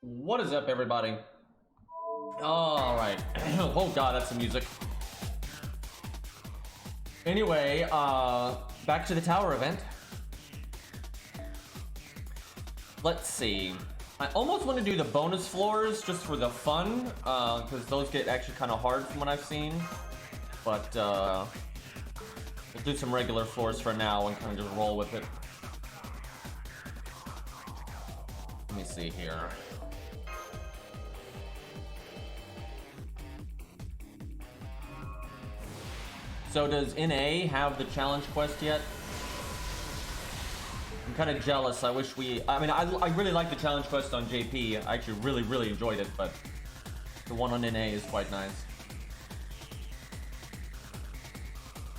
What is up, everybody? Alright. Oh god, that's the music. Anyway, back to the tower event. Let's see. I almost want to do the bonus floors just for the fun, because those get actually kind of hard from what I've seen. But, we'll do some regular floors for now and kind of just roll with it. Let me see here. So does NA have the challenge quest yet? I'm kind of jealous. I wish I really like the challenge quest on JP. I actually really enjoyed it, but the one on NA is quite nice.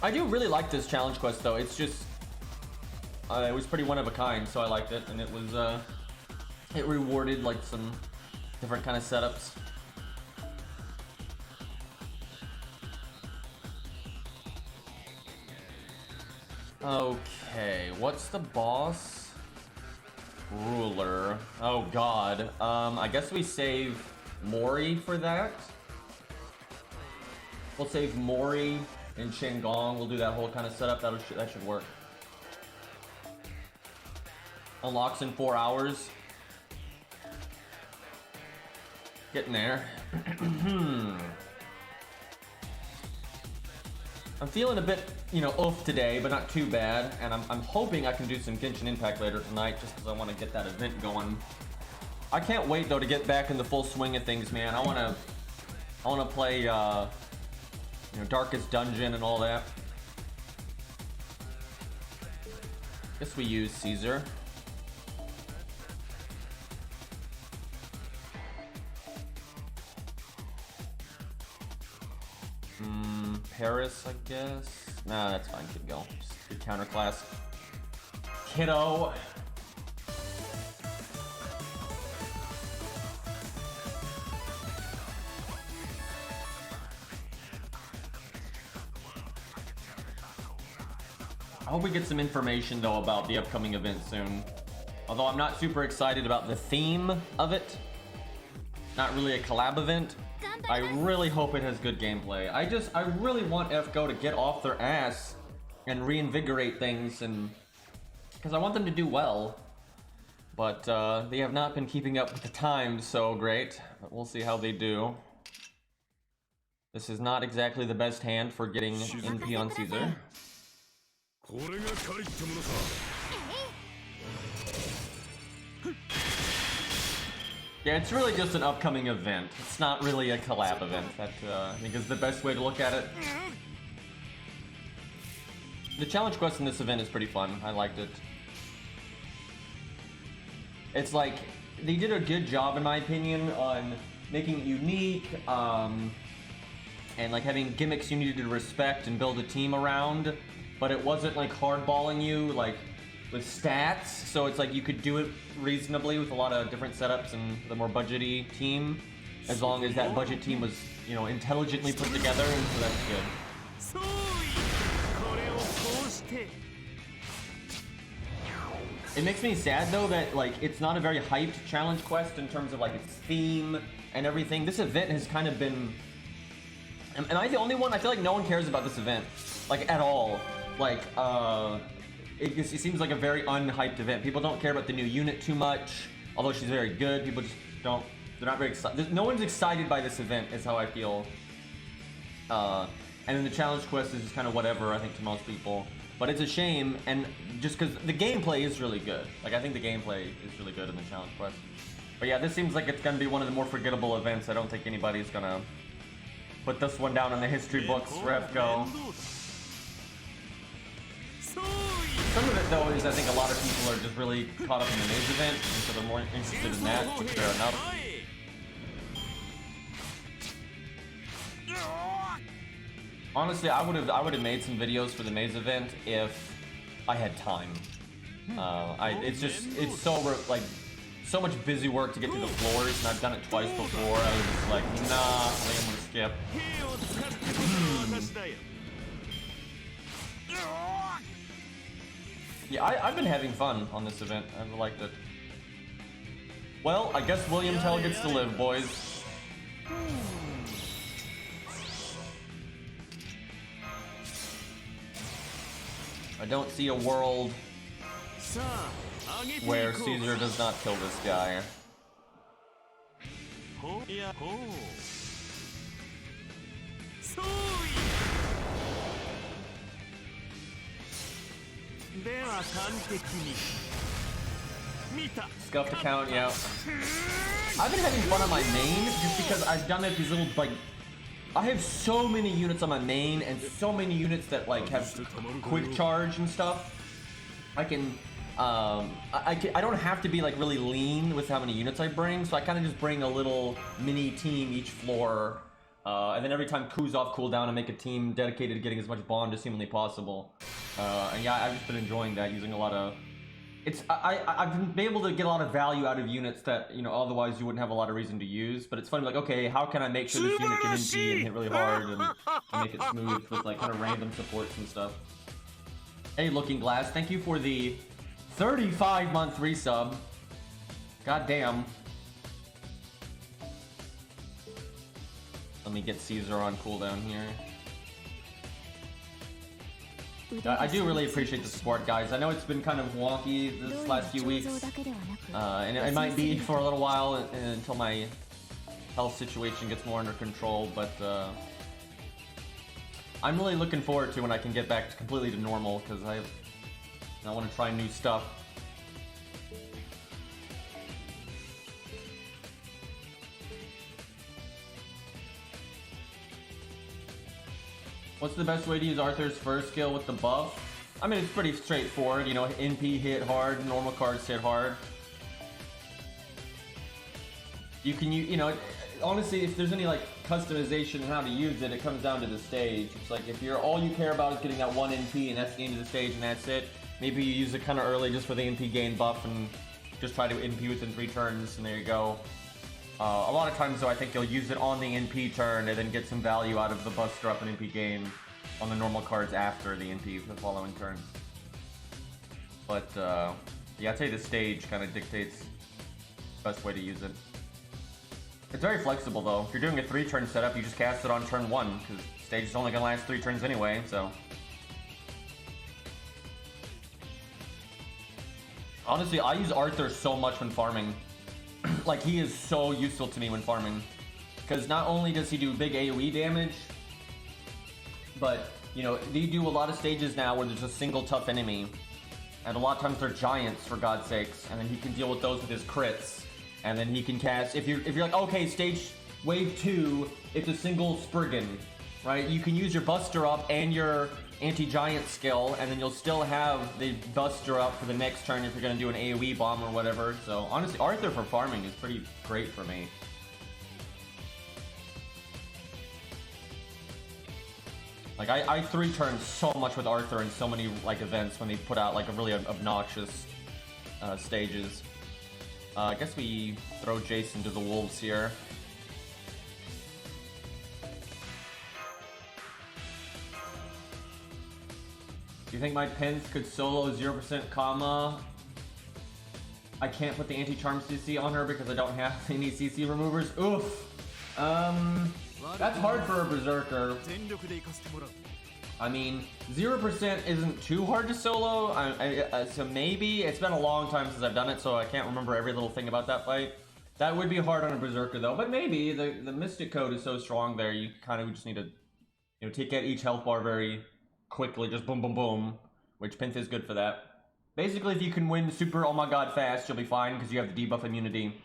I do really like this challenge quest though. It's just, it was pretty one of a kind, so I liked it, and it was, it rewarded like some different kind of setups. Okay, what's the boss? Ruler. Oh god. I guess we save Mori for that. We'll save Mori and Shenggong. We'll do that whole kind of setup. That should work. Unlocks in 4 hours. Getting there. I'm feeling a bit, oof today, but not too bad. And I'm hoping I can do some Genshin Impact later tonight, just because I want to get that event going. I can't wait though to get back in the full swing of things, man. I wanna play, Darkest Dungeon and all that. Guess we use Caesar. Paris, I guess. Nah, that's fine. Could go. Just good counter class. Kiddo. I hope we get some information though about the upcoming event soon. Although I'm not super excited about the theme of it. Not really a collab event. I really hope it has good gameplay. I really want FGO to get off their ass and reinvigorate things, and because I want them to do well. But they have not been keeping up with the times so great. But we'll see how they do. This is not exactly the best hand for getting NP on Caesar. Yeah, it's really just an upcoming event. It's not really a collab event. That, I think is the best way to look at it. The challenge quest in this event is pretty fun. I liked it. It's like, they did a good job in my opinion on making it unique, and like having gimmicks you needed to respect and build a team around, but it wasn't like hardballing you like with stats, so it's like you could do it reasonably with a lot of different setups and the more budgety team, as long as that budget team was, intelligently put together, and so that's good. It makes me sad though that like it's not a very hyped challenge quest in terms of like its theme and everything. This event has kind of been, am I the only one? I feel like no one cares about this event, like at all. Like it seems like a very unhyped event. People don't care about the new unit too much, although she's very good. People just don't, they're not very excited. No one's excited by this event is how I feel. And then the challenge quest is just kind of whatever, I think, to most people. But it's a shame, and just because the gameplay is really good. Like, I think the gameplay is really good in the challenge quest. But yeah, this seems like it's going to be one of the more forgettable events. I don't think anybody's going to put this one down in the history books for FGO. Some of it, though, is I think a lot of people are just really caught up in the maze event, and so they're more interested in that, which fair enough. Honestly, I would have made some videos for the maze event if I had time. It's so much busy work to get through the floors, and I've done it twice before. I was just like, nah, I think I'm gonna skip. Yeah, I've been having fun on this event. I've liked it. Well, I guess William Tell gets to live, boys. I don't see a world where Caesar does not kill this guy. Scuffed account, yeah. I've been having fun on my main just because I've done it these little, like, I have so many units on my main and so many units that like have quick charge and stuff. I can, I don't have to be like really lean with how many units I bring, so I kind of just bring a little mini team each floor, and then every time coups off cooldown, I make a team dedicated to getting as much bond as humanly possible. And yeah, I've just been enjoying that, using a lot of. I've been able to get a lot of value out of units that, you know, otherwise you wouldn't have a lot of reason to use. But it's funny, like, okay, how can I make sure this unit can NP and hit really hard and make it smooth with like kind of random supports and stuff. Hey, Looking Glass, thank you for the 35-month resub. God damn. Let me get Caesar on cooldown here. I do really appreciate the support, guys. I know it's been kind of wonky this last few weeks, and it might be for a little while until my health situation gets more under control, but I'm really looking forward to when I can get back completely to normal, because I want to try new stuff. What's the best way to use Arthur's first skill with the buff? I mean, it's pretty straightforward, you know, NP hit hard, normal cards hit hard. You can, you know, honestly, if there's any like customization on how to use it, it comes down to the stage. It's like if you're all you care about is getting that one NP and that's the end of the stage and that's it, maybe you use it kind of early just for the NP gain buff and just try to NP within 3 turns and there you go. A lot of times though, I think you'll use it on the NP turn and then get some value out of the buster up and NP gain on the normal cards after the NP for the following turn. But yeah, I'd say the stage kind of dictates the best way to use it. It's very flexible though. If you're doing a 3-turn setup, you just cast it on turn 1 because stage is only gonna last 3 turns anyway, so. Honestly, I use Arthur so much when farming. Like, he is so useful to me when farming. Because not only does he do big AoE damage, but, you know, they do a lot of stages now where there's a single tough enemy. And a lot of times they're giants, for God's sakes. And then he can deal with those with his crits. And then he can cast, if you're like, okay, stage wave 2, it's a single Spriggan, right? You can use your Buster Up and your anti-giant skill, and then you'll still have the Buster Up for the next turn if you're going to do an AoE bomb or whatever. So honestly, Arthur for farming is pretty great for me. Like, I 3-turn so much with Arthur in so many like events when they put out like a really obnoxious stages. I guess we throw Jason to the wolves here. Do you think my Pence could solo 0% comma? I can't put the anti-charm CC on her because I don't have any CC removers. Oof. That's hard for a berserker. I mean, 0% isn't too hard to solo, so maybe. It's been a long time since I've done it, so I can't remember every little thing about that fight. That would be hard on a berserker though, but maybe. The Mystic Code is so strong there, you kind of just need to, you know, take out each health bar very quickly, just boom boom boom, which Pinth is good for that. Basically, if you can win super oh my god fast, you'll be fine because you have the debuff immunity.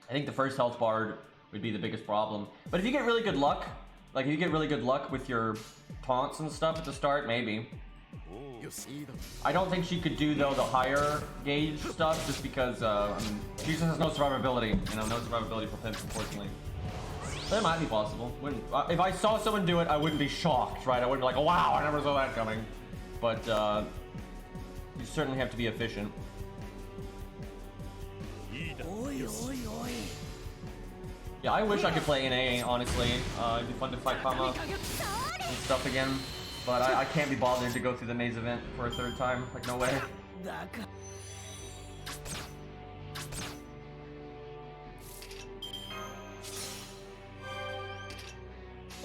I think the first health bar would be the biggest problem. But if you get really good luck, like if you get really good luck with your taunts and stuff at the start, maybe. I don't think she could do though the higher gauge stuff just because I mean, she just has no survivability, you know, no survivability for Pinth, unfortunately. That might be possible. If I saw someone do it, I wouldn't be shocked, right? I wouldn't be like, oh, wow, I never saw that coming. But you certainly have to be efficient. Yeah, I wish I could play NA, honestly. It'd be fun to fight Kama and stuff again. But I can't be bothered to go through the maze event for a 3rd time. Like, no way.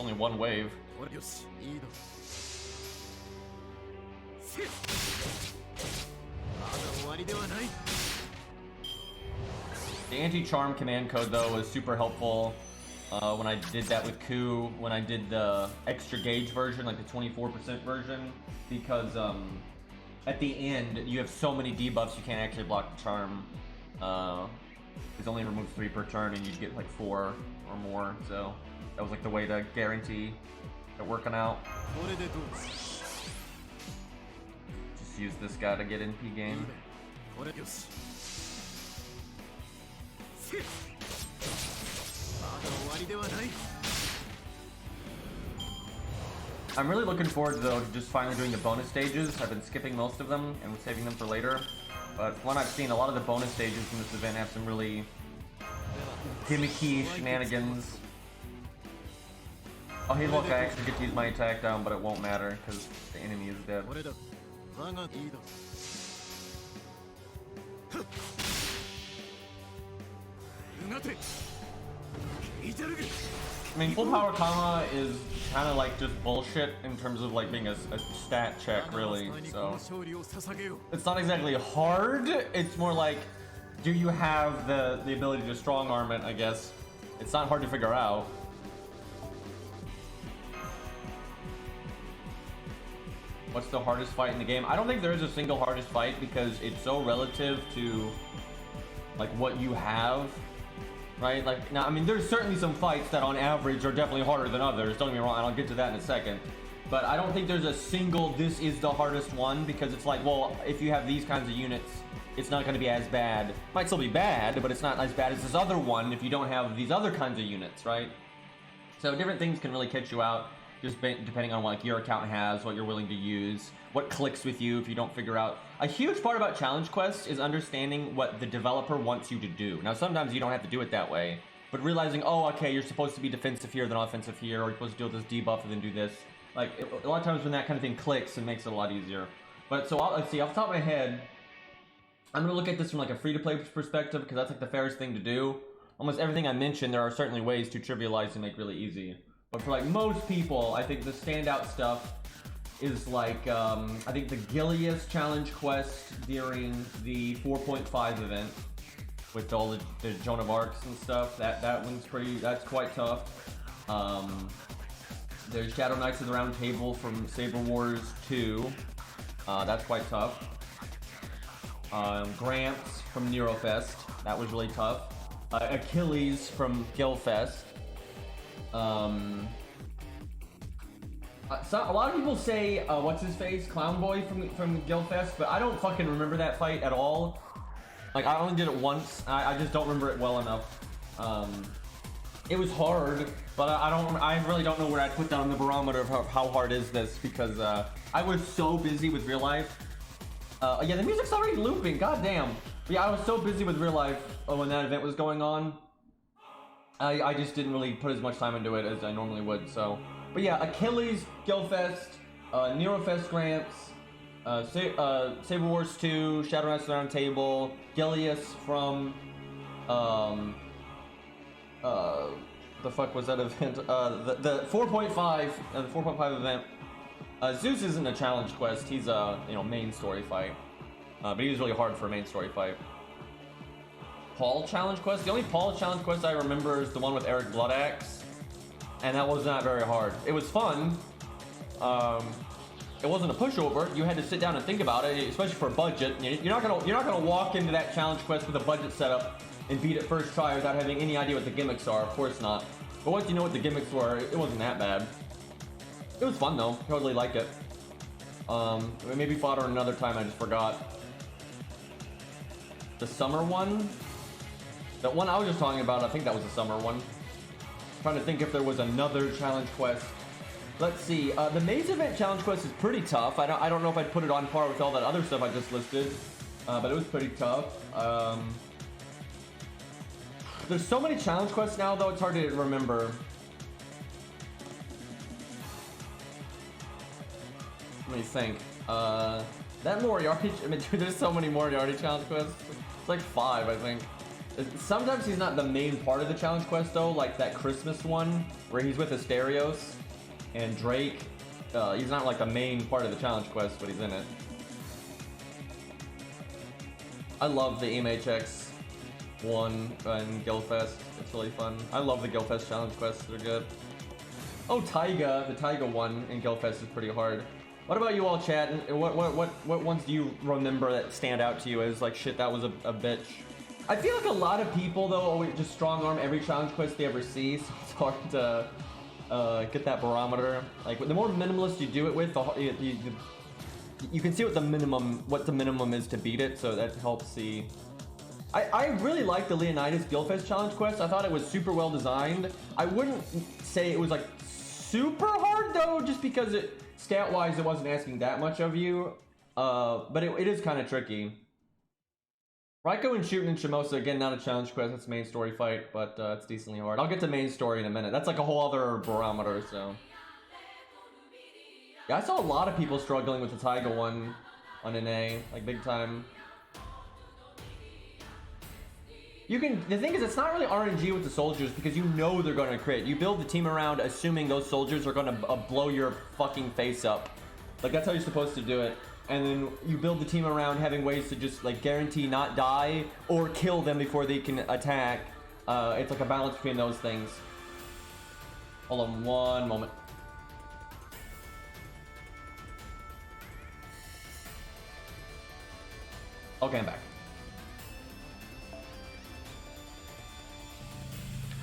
only one wave. The anti-charm command code though was super helpful when I did that with Ku, when I did the extra gauge version, like the 24% version, because at the end you have so many debuffs you can't actually block the charm. It only removes 3 per turn and you'd get like 4 or more, so that was like the way to guarantee it working out. Just use this guy to get NP game. I'm really looking forward though to just finally doing the bonus stages. I've been skipping most of them and saving them for later. But from what I've seen, a lot of the bonus stages in this event have some really gimmicky shenanigans. Oh hey look, I actually get to use my attack down, but it won't matter because the enemy is dead. I mean, full power Kama is kind of like just bullshit in terms of like being a stat check, really. So it's not exactly hard. It's more like, do you have the ability to strong arm it? I guess it's not hard to figure out. What's the hardest fight in the game? I don't think there is a single hardest fight because it's so relative to like what you have. Right? Like, now, I mean, there's certainly some fights that on average are definitely harder than others. Don't get me wrong, and I'll get to that in a second. But I don't think there's a single, this is the hardest one, because it's like, well, if you have these kinds of units, it's not going to be as bad. Might still be bad, but it's not as bad as this other one if you don't have these other kinds of units, right? So different things can really catch you out, just depending on what like, your account has, what you're willing to use, what clicks with you if you don't figure out. A huge part about challenge quests is understanding what the developer wants you to do. Now sometimes you don't have to do it that way, but realizing, oh okay, you're supposed to be defensive here, then offensive here, or you're supposed to deal with this debuff and then do this. Like a lot of times when that kind of thing clicks, it makes it a lot easier. But so let's see, off the top of my head, I'm gonna look at this from like a free-to-play perspective because that's like the fairest thing to do. Almost everything I mentioned, there are certainly ways to trivialize and make really easy. But for like most people, I think the standout stuff is like, I think the Gilius challenge quest during the 4.5 event with all the Joan of Arcs and stuff. That one's that's quite tough. There's Shadow Knights of the Round Table from Saber Wars 2. That's quite tough. Gramps from Nerofest. That was really tough. Achilles from Gilfest. So a lot of people say, what's his face, Clown Boy from Gilfest, but I don't fucking remember that fight at all. Like I only did it once. I just don't remember it well enough. It was hard, but I really don't know where I'd put that on the barometer of how hard is this because I was so busy with real life. Yeah, the music's already looping. God damn. But yeah, I was so busy with real life when that event was going on. I just didn't really put as much time into it as I normally would, so. But yeah, Achilles, Gilfest, Nerofest Gramps, Saber Wars 2, Shadow Knights of the Round Table, Gilius from, the fuck was that event? The 4.5, the 4.5 event. Zeus isn't a challenge quest, he's a, main story fight. But he was really hard for a main story fight. Paul challenge quest? The only Paul challenge quest I remember is the one with Eric Bloodaxe. And that was not very hard. It was fun. It wasn't a pushover. You had to sit down and think about it, especially for a budget. You're not gonna walk into that challenge quest with a budget setup and beat it first try without having any idea what the gimmicks are. Of course not. But once you know what the gimmicks were, it wasn't that bad. It was fun though. Totally liked it. Maybe fought her another time. I just forgot. The summer one. That one I was just talking about. I think that was the summer one. Trying to think if there was another challenge quest. Let's see. The maze event challenge quest is pretty tough. I don't know if I'd put it on par with all that other stuff I just listed, but it was pretty tough. There's so many challenge quests now, though it's hard to remember. Let me think. That Moriarty. I mean, dude, there's so many Moriarty challenge quests. It's like 5, I think. Sometimes he's not the main part of the challenge quest though, like that Christmas one where he's with Asterios and Drake. He's not like the main part of the challenge quest, but he's in it. I love the MHX one in Guildfest. It's really fun. I love the Guildfest challenge quests. They're good. Oh, Taiga. The Taiga one in Guildfest is pretty hard. What about you all, chat? What ones do you remember that stand out to you as like shit? That was a bitch. I feel like a lot of people though always just strong arm every challenge quest they ever see, so it's hard to get that barometer. Like the more minimalist you do it with, you can see what the minimum is to beat it, so that helps see. I really like the Leonidas Guildfest challenge quest. I thought it was super well designed. I wouldn't say it was like super hard though, just because stat wise it wasn't asking that much of you. But it is kind of tricky. Raiko and shooting in Shimosa, again, not a challenge quest, it's a main story fight, but it's decently hard. I'll get to main story in a minute. That's like a whole other barometer, so. Yeah, I saw a lot of people struggling with the Taiga one on NA, like big time. The thing is, it's not really RNG with the soldiers because you know they're going to crit. You build the team around assuming those soldiers are going to blow your fucking face up. Like, that's how you're supposed to do it. And then you build the team around having ways to just like guarantee not die or kill them before they can attack. It's like a balance between those things. Hold on one moment. Okay, I'm back.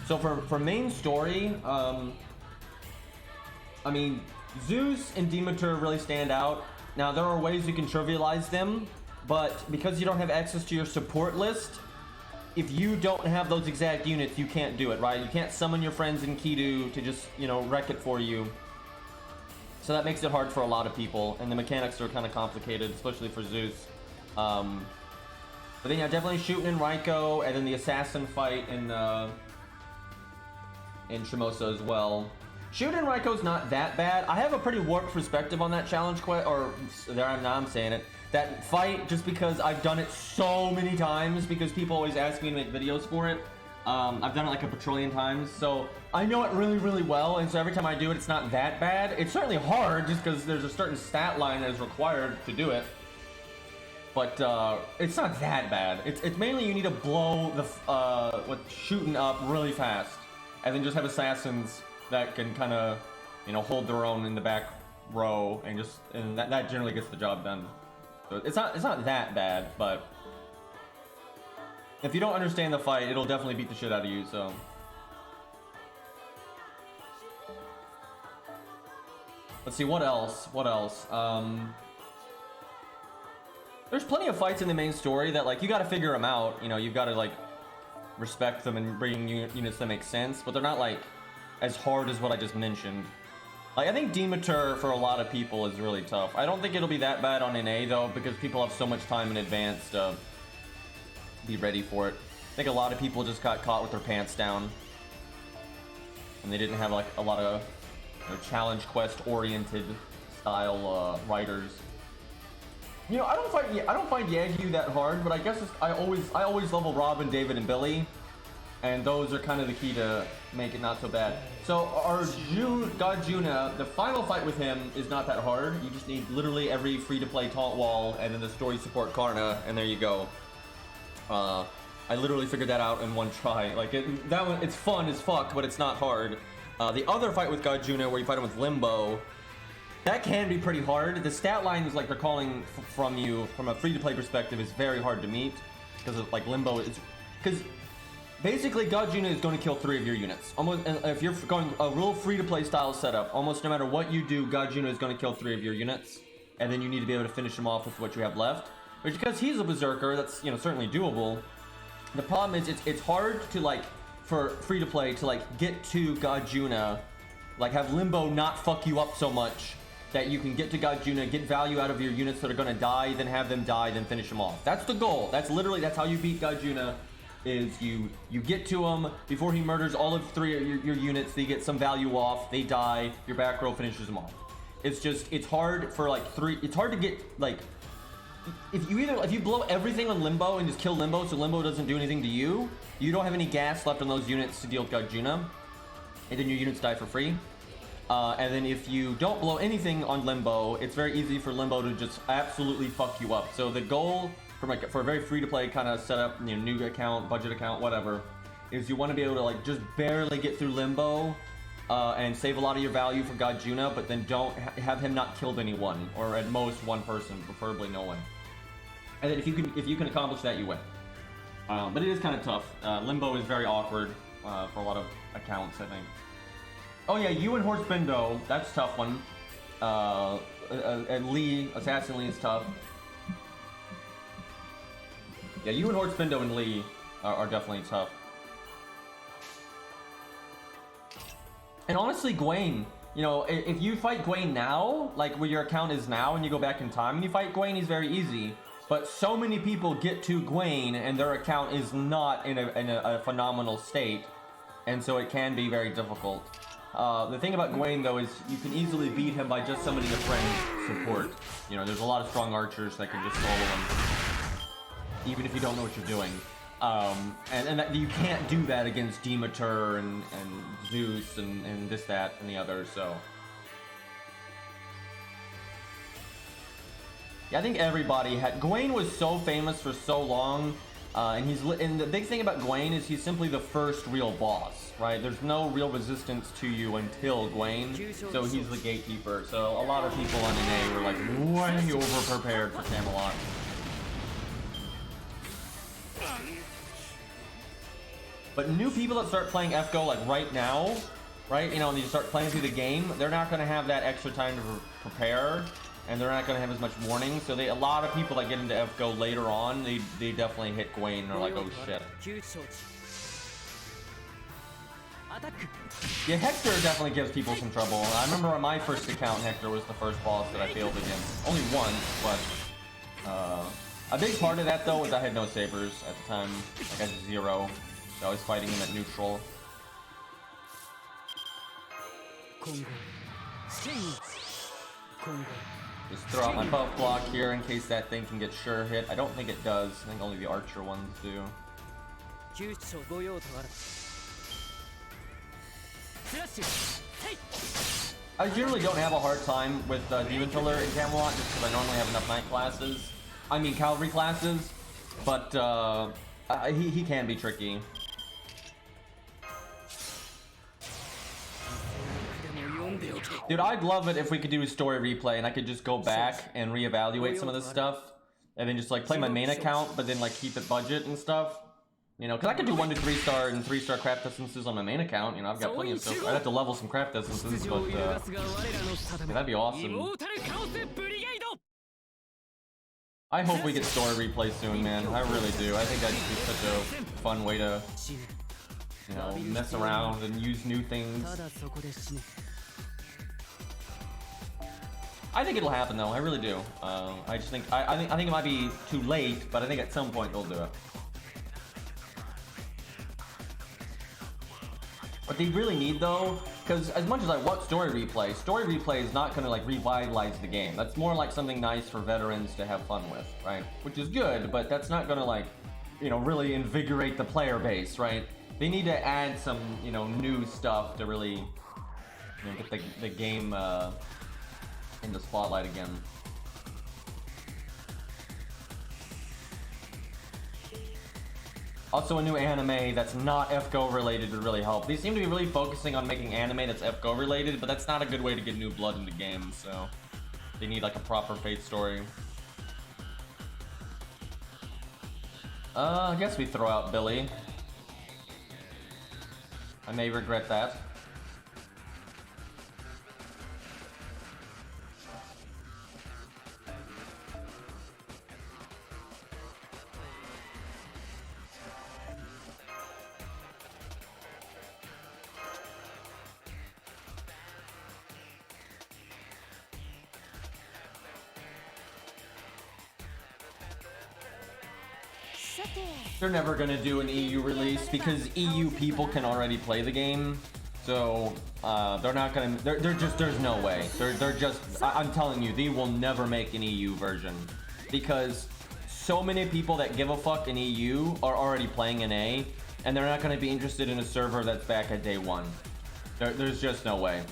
So for main story, I mean, Zeus and Demeter really stand out. Now, there are ways you can trivialize them, but because you don't have access to your support list, if you don't have those exact units, you can't do it, right? You can't summon your friends in Kidu to just, you know, wreck it for you. So that makes it hard for a lot of people, and the mechanics are kind of complicated, especially for Zeus. But then, yeah, definitely shooting in Raiko, and then the assassin fight in Shimosa as well. Shooting in Raiko's not that bad. I have a pretty warped perspective on that challenge quest, or now I'm saying it. That fight, just because I've done it so many times, because people always ask me to make videos for it. I've done it like a bajillion times, so I know it really, really well, and so every time I do it, it's not that bad. It's certainly hard, just because there's a certain stat line that is required to do it. But it's not that bad. It's mainly you need to blow the shooting up really fast, and then just have assassins that can kind of, you know, hold their own in the back row, and that generally gets the job done. So it's not that bad, but if you don't understand the fight, it'll definitely beat the shit out of you. So let's see what else. There's plenty of fights in the main story that like you got to figure them out. You know, you've got to like respect them and bring units that make sense, but they're not like as hard as what I just mentioned. Like, I think Demeter for a lot of people is really tough. I don't think it'll be that bad on NA though, because people have so much time in advance to be ready for it. I think a lot of people just got caught with their pants down, and they didn't have like a lot of, you know, challenge quest oriented style writers. You know, I don't find Yagyu that hard, but I guess I always level Robin, David, and Billy. And those are kind of the key to make it not so bad. So our God Juna, the final fight with him is not that hard. You just need literally every free-to-play taunt wall and then the story support Karna, and there you go. I literally figured that out in one try. Like that one, it's fun as fuck, but it's not hard. The other fight with God Juna, where you fight him with Limbo, that can be pretty hard. The stat lines, like they're calling from you from a free-to-play perspective, is very hard to meet because of like Limbo is because. Basically, God Juna is going to kill 3 of your units. Almost, if you're going a real free-to-play style setup, almost no matter what you do, God Juna is going to kill 3 of your units, and then you need to be able to finish him off with what you have left. Which, because he's a berserker, that's, you know, certainly doable. The problem is it's hard to like for free-to-play to like get to God Juna, like have Limbo not fuck you up so much that you can get to God Juna, get value out of your units that are going to die, then have them die, then finish them off. That's the goal. That's how you beat God Juna. Is you get to him before he murders all of 3 of your units, they get some value off, they die, your back row finishes them off. It's hard for like it's hard to get like if you blow everything on Limbo and just kill Limbo so Limbo doesn't do anything to you, you don't have any gas left on those units to deal with Gajuna, and then your units die for free. And then if you don't blow anything on Limbo, it's very easy for Limbo to just absolutely fuck you up. So the goal for a very free-to-play kind of setup, you know, new account, budget account, whatever, is you want to be able to like just barely get through Limbo and save a lot of your value for Gajuna, but then don't have him not killed anyone, or at most one person, preferably no one. And then if you can accomplish that, you win. But it is kind of tough. Limbo is very awkward for a lot of accounts, I think. Oh yeah, you and Horsebindo, that's a tough one. And Lee, Assassin Lee is tough. Yeah, you and Horsebindo and Lee are definitely tough. And honestly, Gwaine, you know, if you fight Gwaine now, like where your account is now, and you go back in time and you fight Gwaine, he's very easy. But so many people get to Gwaine and their account is not in a phenomenal state, and so it can be very difficult. The thing about Gwaine though is you can easily beat him by just summoning a friend support. You know, there's a lot of strong archers that can just solo him, even if you don't know what you're doing. And that, you can't do that against Demeter and Zeus and this, that, and the other, so. Yeah, I think everybody had... Gwaine was so famous for so long, and the big thing about Gwaine is he's simply the first real boss, right? There's no real resistance to you until Gwaine, so he's the gatekeeper. So a lot of people on NA were like way over-prepared for Camelot. But new people that start playing FGO like right now, right, you know, and you start playing through the game, they're not going to have that extra time to prepare, and they're not going to have as much warning. So a lot of people that get into FGO later on, they definitely hit Gwaine and are like, oh shit. Yeah, Hector definitely gives people some trouble. I remember on my first account, Hector was the first boss that I failed against. Only once, but a big part of that though was I had no sabers at the time. Like I had 0. So I was fighting him at neutral. Just throw out my buff block here in case that thing can get sure hit. I don't think it does. I think only the archer ones do. I generally don't have a hard time with Demon Killer in Camelot just because I normally have enough knight classes. I mean cavalry classes, but he can be tricky. Dude, I'd love it if we could do a story replay and I could just go back and reevaluate some of this stuff and then just like play my main account but then like keep it budget and stuff. You know, because I could do 1 to 3 star and 3 star craft distances on my main account. You know, I've got plenty of stuff. I'd have to level some craft distances, but yeah, that'd be awesome. I hope we get story replay soon, man. I really do. I think that'd be such a fun way to, you know, mess around and use new things. I think it'll happen though. I really do. I just think I think it might be too late, but I think at some point they'll do it. What they really need though, because as much as I want story replay is not going to like revitalize the game. That's more like something nice for veterans to have fun with, right? Which is good, but that's not going to like, you know, really invigorate the player base, right? They need to add some, you know, new stuff to really, you know, get the game in the spotlight again. Also, a new anime that's not FGO related would really help. They seem to be really focusing on making anime that's FGO related, but that's not a good way to get new blood in the game, so they need like a proper Fate story. I guess we throw out Billy. I may regret that. They're never gonna do an EU release because EU people can already play the game, so they're not gonna. They're just. There's no way. They're just. I'm telling you, they will never make an EU version. because so many people that give a fuck in EU are already playing in A, and they're not going to be interested in a server that's back at day one. There's just no way.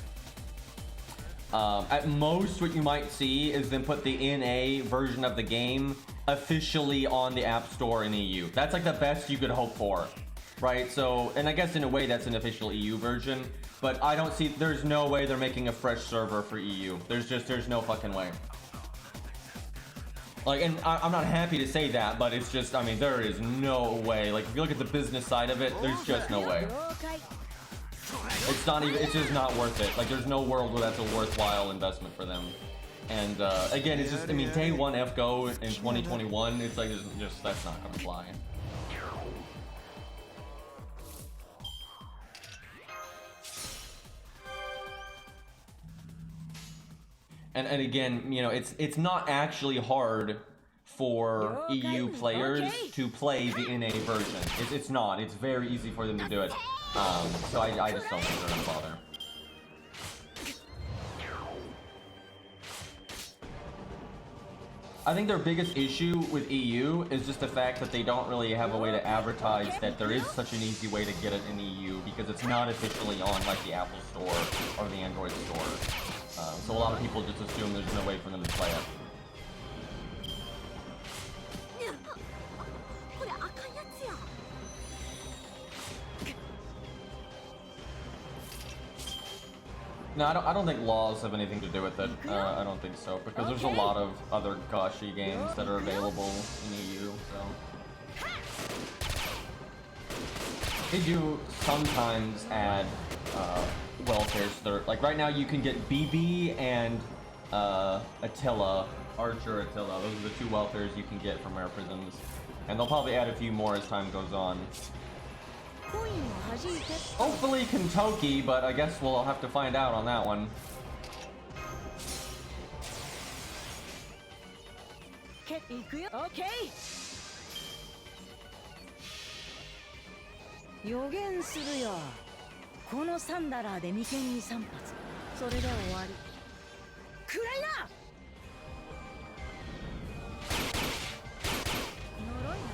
At most, what you might see is them put the NA version of the game officially on the App Store in EU. That's like the best you could hope for, right? So, and I guess in a way that's an official EU version, but I don't see, there's no way they're making a fresh server for EU. There's no fucking way. Like, and I'm not happy to say that, but it's just, I mean, there is no way. Like, if you look at the business side of it, there's just no way. It's not even, it's just not worth it. Like, there's no world where that's a worthwhile investment for them. And again, it's just, I mean, day one FGO in 2021, it's like, just that's not gonna fly. And again, you know, it's not actually hard for EU players to play the NA version. It's not. It's very easy for them to do it. So I just don't think they're gonna bother. I think their biggest issue with EU is just the fact that they don't really have a way to advertise that there is such an easy way to get it in EU, because it's not officially on like the Apple Store or the Android Store. So a lot of people just assume there's no way for them to play it. No, I don't think laws have anything to do with it. I don't think so, because there's a lot of other Gashi games that are available in EU, so. They do sometimes add welfares that are, like right now you can get BB and Attila, Archer Attila. Those are the two welfares you can get from Rare Prisms. And they'll probably add a few more as time goes on. Hopefully Kentucky, but I guess we'll have to find out on that one. Okay. 予言するよ。このサンダラーで眉間に3発。それで終わり。くらいな。呪いな。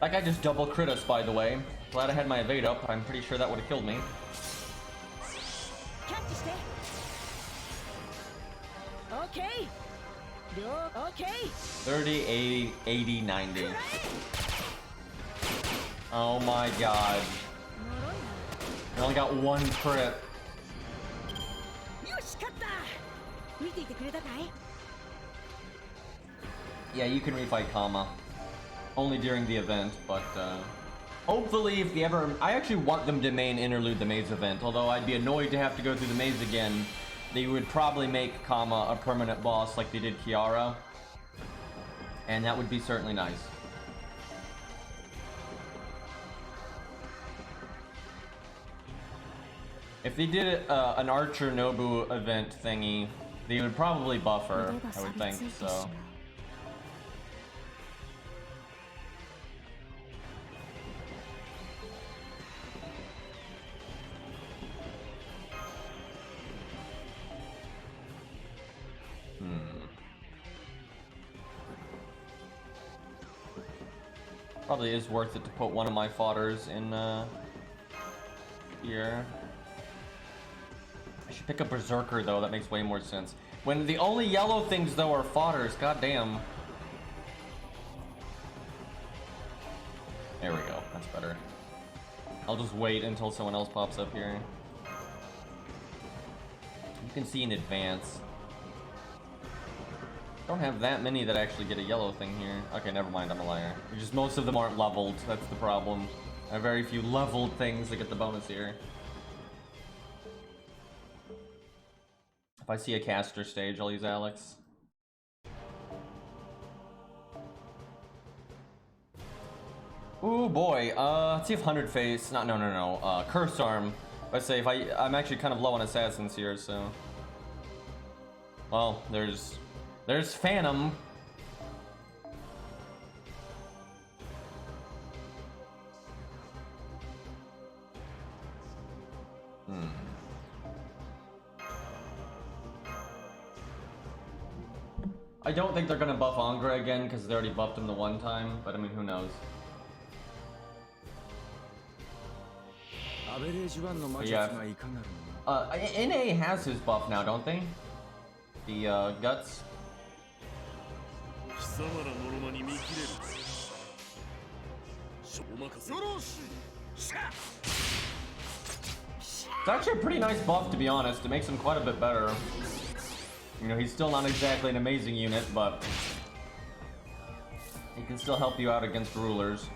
That guy just double crit us, by the way. Glad I had my evade up. I'm pretty sure that would have killed me. Okay. Okay. 30, 80, 80, 90. Oh my god. I only got one crit. Yeah, you can refight Kama. Only during the event, but hopefully if they ever... I actually want them to main interlude the maze event, although I'd be annoyed to have to go through the maze again. They would probably make Kama a permanent boss like they did Kiara, and that would be certainly nice. If they did an Archer Nobu event thingy, they would probably buff her, I would think, so... Probably is worth it to put one of my fodders in here. I should pick a Berserker though, that makes way more sense. When the only yellow things though are fodders, goddamn. There we go, that's better. I'll just wait until someone else pops up here. You can see in advance. Don't have that many that actually get a yellow thing here. Okay, never mind, I'm a liar. It's just most of them aren't leveled, that's the problem. I have very few leveled things that get the bonus here. If I see a caster stage, I'll use Alex. Ooh boy, let's see if 100 face, no, Curse Arm. Let's say if I'm actually kind of low on assassins here, so. Well, there's Phantom. don't think they're gonna buff Angra again because they already buffed him the one time, but I mean, who knows? But yeah. NA has his buff now, don't they? The guts. It's actually a pretty nice buff, to be honest. It makes him quite a bit better. You know, he's still not exactly an amazing unit, but he can still help you out against rulers.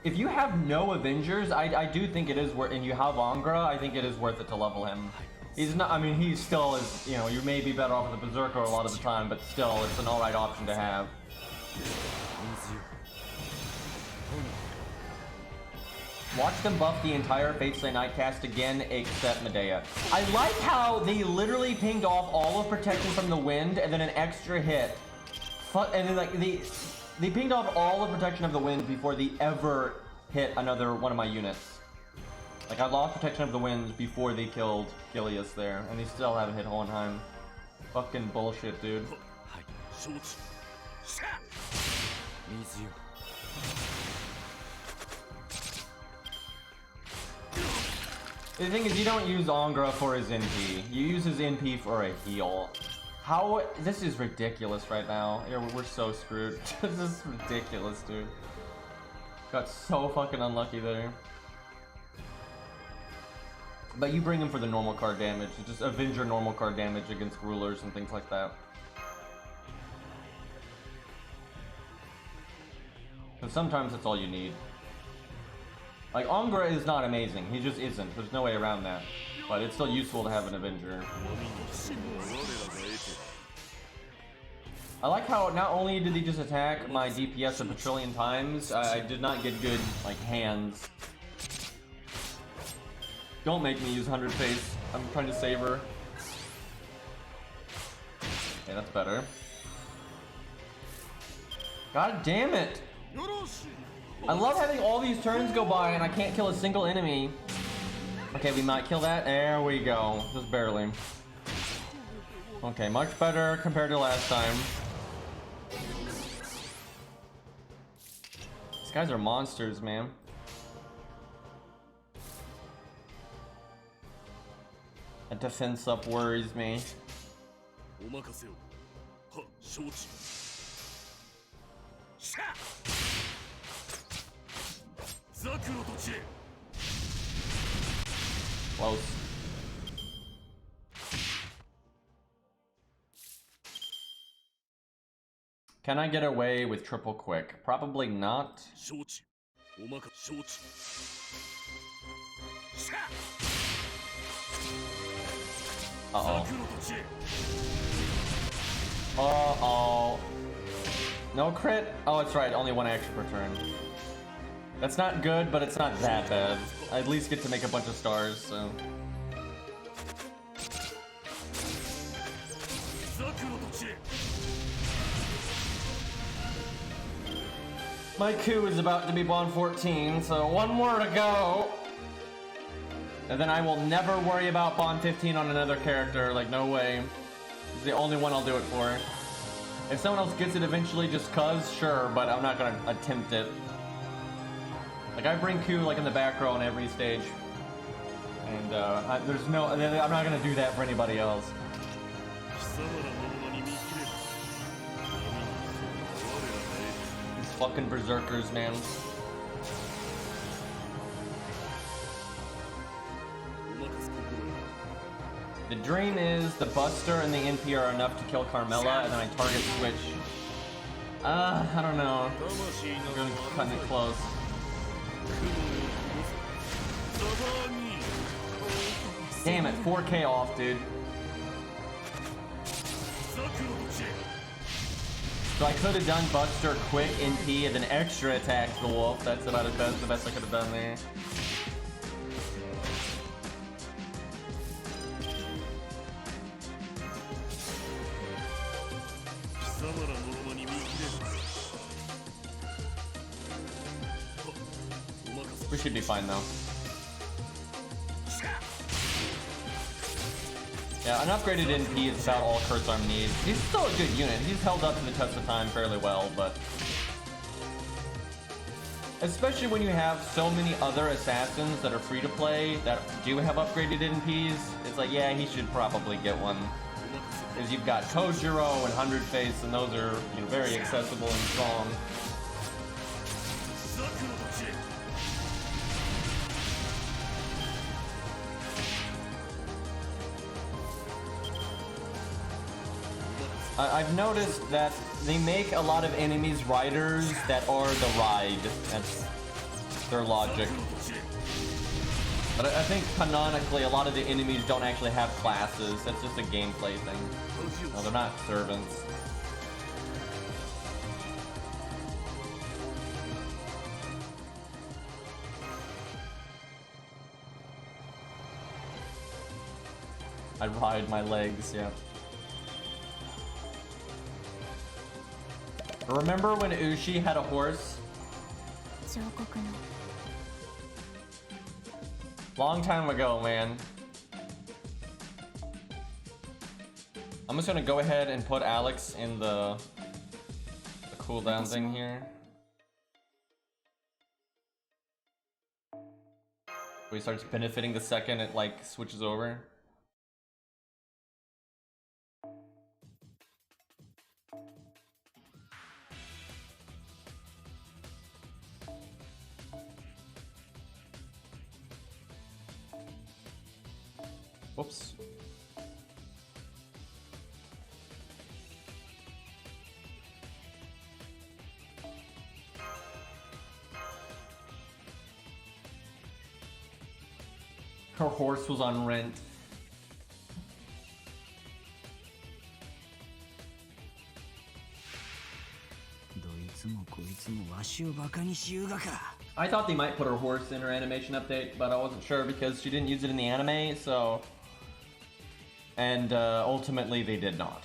If you have no Avengers, I do think it is worth, and you have Angra, I think it is worth it to level him. He's not, I mean, he still is, you know, you may be better off with a Berserker a lot of the time, but still, it's an alright option to have. Watch them buff the entire Fate's Day Nightcast again, except Medea. I like how they literally pinged off all of Protection from the Wind, and then an extra hit. And then, like, they pinged off all of Protection of the Wind before they ever hit another one of my units. Like, I lost Protection of the Wind before they killed Gilius there, and they still haven't hit Hohenheim. Fucking bullshit, dude. The thing is, you don't use Angra for his NP. You use his NP for a heal. How? This is ridiculous right now. We're so screwed. This is ridiculous, dude. Got so fucking unlucky there. But you bring him for the normal card damage. Just Avenger normal card damage against rulers and things like that. But sometimes that's all you need. Like, Angra is not amazing. He just isn't. There's no way around that. But it's still useful to have an Avenger. I like how not only did he just attack my DPS a bajillion times, I did not get good, like, hands. Don't make me use 100 face. I'm trying to save her. Okay, that's better. God damn it! I love having all these turns go by and I can't kill a single enemy. Okay, we might kill that. There we go. Just barely. Okay, much better compared to last time. These guys are monsters, man. A defense up worries me. Close. Can I get away with triple quick? Probably not. Uh-oh. Uh-oh. No crit? Oh, it's right. Only one action per turn. That's not good, but it's not that bad. I at least get to make a bunch of stars, so... My coup is about to be Bond 14, so one more to go! And then I will never worry about Bond 15 on another character, like, no way. It's the only one I'll do it for. If someone else gets it eventually just cuz, sure, but I'm not gonna attempt it. Like, I bring Q, like, in the back row on every stage. And, there's no... I'm not gonna do that for anybody else. These fucking berserkers, man. The dream is the Buster and the NP are enough to kill Carmella, and then I target switch. I don't know. I'm gonna cut it close. Damn it, 4K off, dude. So I could have done Buster quick NP and then extra attack the wolf. That's about the best I could have done there. We should be fine though. Yeah, an upgraded NP is about all Kurt's arm needs. He's still a good unit. He's held up to the test of time fairly well, but especially when you have so many other assassins that are free to play that do have upgraded NPs, it's like, yeah, he should probably get one. Because you've got Kojiro and 100 Face, and those are, you know, very accessible and strong. I've noticed that they make a lot of enemies riders that are the ride. That's their logic. But I think canonically a lot of the enemies don't actually have classes. That's just a gameplay thing. No, they're not servants. I ride my legs, yeah. Remember when Ushi had a horse? Long time ago, man. I'm just gonna go ahead and put Alex in the cooldown thing here. He starts benefiting the second it like switches over. Whoops. Her horse was on rent. I thought they might put her horse in her animation update, but I wasn't sure because she didn't use it in the anime, so... And ultimately they did not.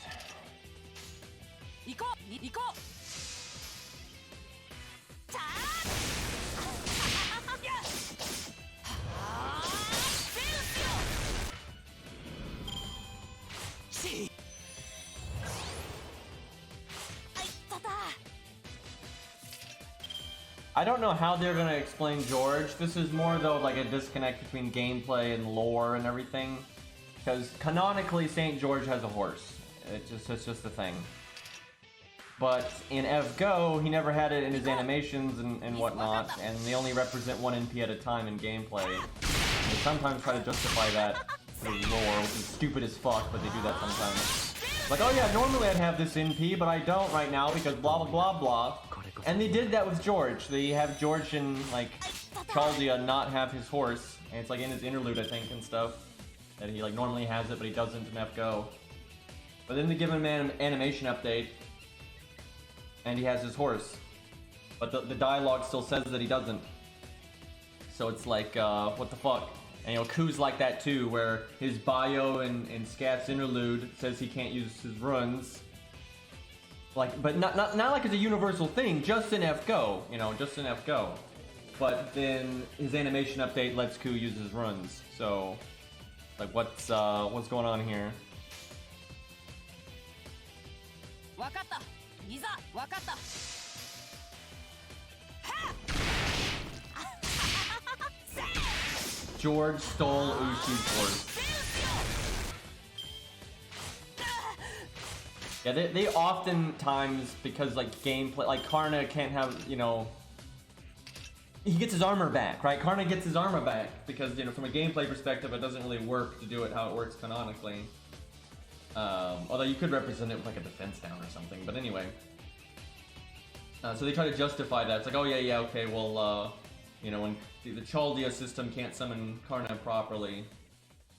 I don't know how they're gonna explain George. This is more though like a disconnect between gameplay and lore and everything. Because canonically, St. George has a horse. It's just a thing. But in FGO, he never had it in his animations and whatnot, and they only represent one NP at a time in gameplay. They sometimes try to justify that through lore, which is stupid as fuck, but they do that sometimes. Like, oh yeah, normally I'd have this NP, but I don't right now because blah blah blah blah. And they did that with George. They have George and, like, Chaldia not have his horse, and it's like in his interlude, I think, and stuff. That he like normally has it, but he doesn't in FGO. But then they give him an animation update, and he has his horse. But the dialogue still says that he doesn't. So it's like, what the fuck? And you know, Ku's like that too, where his bio in Scat's interlude says he can't use his runs. Like, but not like it's a universal thing, just in FGO, you know, just in FGO. But then his animation update lets Ku use his runs, so... Like, what's going on here? George stole Ushi's horse. Yeah, they oftentimes, because like gameplay, like Karna can't have, you know, he gets his armor back, right? Karna gets his armor back because, you know, from a gameplay perspective, it doesn't really work to do it how it works canonically. Although you could represent it with like a defense down or something, but anyway. So they try to justify that. It's like, oh yeah, okay, well, you know, when the Chaldia system can't summon Karna properly,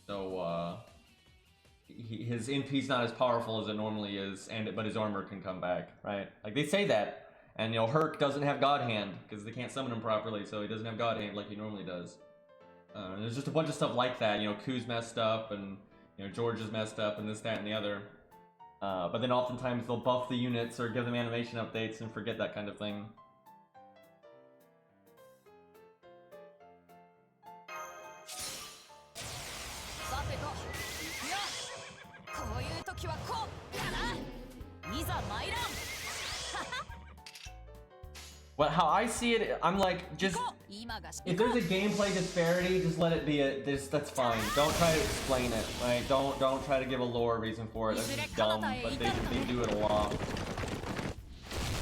so his NP's not as powerful as it normally is, but his armor can come back, right? Like they say that. And, you know, Herc doesn't have God Hand, because they can't summon him properly, so he doesn't have God Hand like he normally does. There's just a bunch of stuff like that, you know, Ku's messed up, and, you know, George is messed up, and this, that, and the other. But then oftentimes they'll buff the units or give them animation updates and forget that kind of thing. But how I see it, I'm like, just if there's a gameplay disparity, just let it be that's fine. Don't try to explain it. Right? Don't try to give a lore reason for it. That's just dumb, but they do it a lot.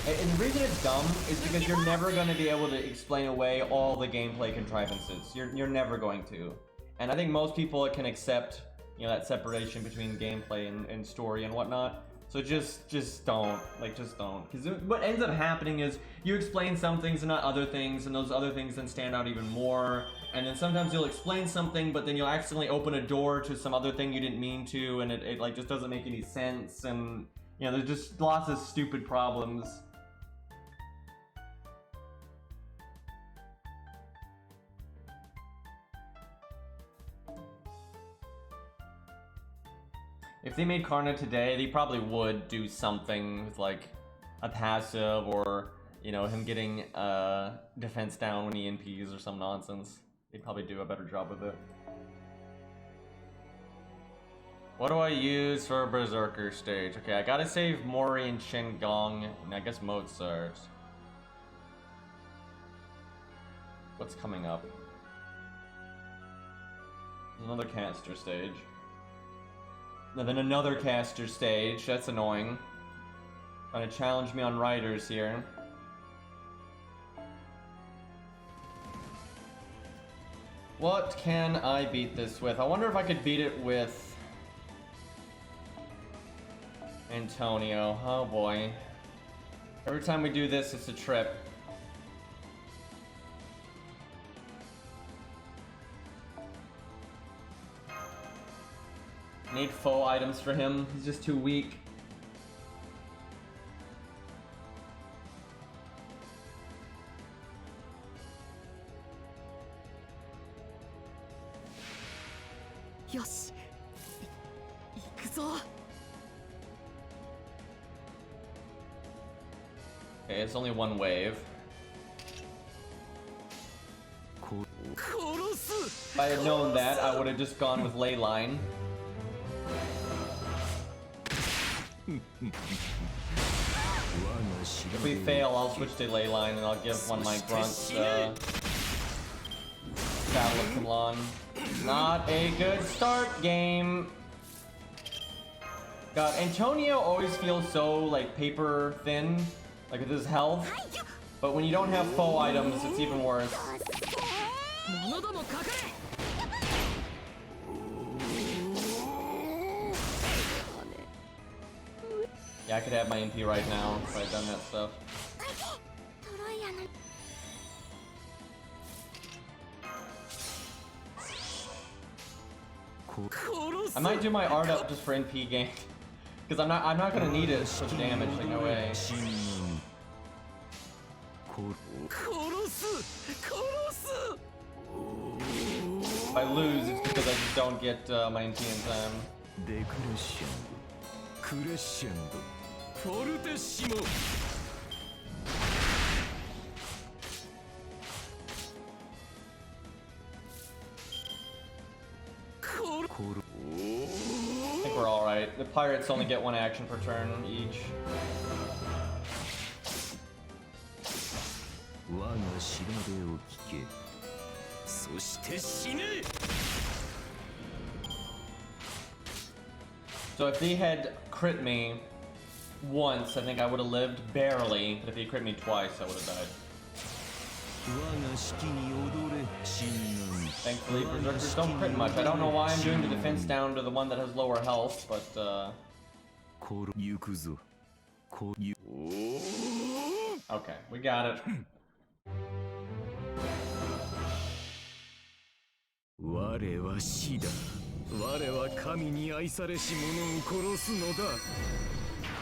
And the reason it's dumb is because you're never going to be able to explain away all the gameplay contrivances. You're never going to. And I think most people can accept, you know, that separation between gameplay and story and whatnot. So just don't, just don't. Because what ends up happening is you explain some things and not other things, and those other things then stand out even more. And then sometimes you'll explain something, but then you'll accidentally open a door to some other thing you didn't mean to, and it like just doesn't make any sense. And you know, there's just lots of stupid problems. If they made Karna today, they probably would do something with like a passive or, you know, him getting defense down when he NPs or some nonsense. They'd probably do a better job with it. What do I use for a Berserker stage? Okay, I gotta save Mori and Shenggong, and I guess Mozart. What's coming up? There's another caster stage. And then another caster stage. That's annoying. Trying to challenge me on riders here. What can I beat this with? I wonder if I could beat it with Antonio. Oh boy. Every time we do this, it's a trip. Need foe items for him. He's just too weak. Yoshi. Okay, it's only one wave. If I had known that, I would have just gone with ley line. If we fail, I'll switch to ley line and I'll give one of my grunts Battle of Kumlan. Not a good start, game. God, Antonio always feels so like paper thin, like with his health. But when you don't have foe items, it's even worse. Yeah, I could have my MP right now if I'd done that stuff. I might do my art up just for NP game, because I'm not gonna need it for the damage. Like no way. If I lose, it's because I just don't get my NP in time. I think we're alright. The pirates only get one action per turn each. So if he had crit me once, I think I would have lived barely, but if he crit me twice, I would have died. Thankfully, Berserkers don't crit much. I don't know why I'm doing the defense down to the one that has lower health, but okay, we got it.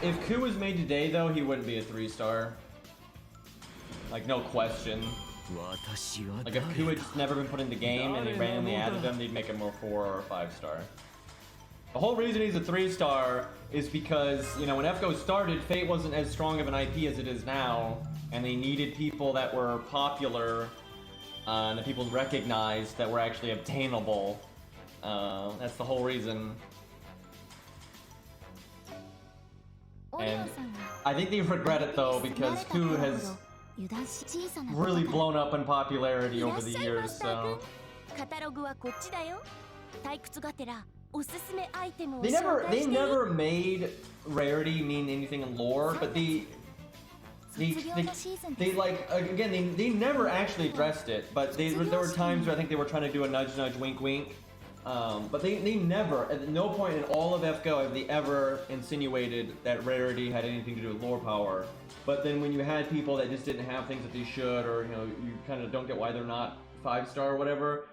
If Ku was made today, though, he wouldn't be a 3-star. Like, no question. Like, if Ku had just never been put in the game and they randomly added them, they'd make him a 4 or a 5-star. The whole reason he's a 3-star is because, you know, when FGO started, Fate wasn't as strong of an IP as it is now, and they needed people that were popular, and that people recognized that were actually obtainable. That's the whole reason. And I think they regret it though, because Ku has really blown up in popularity over the years, so... They never made rarity mean anything in lore, but they like, again, they never actually addressed it, but there were times where I think they were trying to do a nudge nudge wink wink, but they never, at no point in all of FGO have they ever insinuated that rarity had anything to do with lore power. But then when you had people that just didn't have things that they should, or you kind of don't get why they're not 5-star or whatever,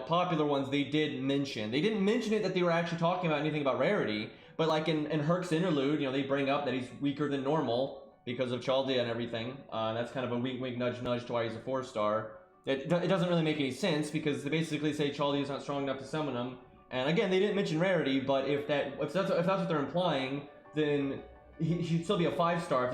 popular ones they did mention. They didn't mention it that they were actually talking about anything about rarity, but like in Herc's interlude, they bring up that he's weaker than normal because of Chaldea and everything. That's kind of a wink wink nudge nudge to why he's a 4-star. It doesn't really make any sense because they basically say Chaldea's not strong enough to summon him. And again, they didn't mention rarity, but if that's what they're implying, then he should still be a 5-star.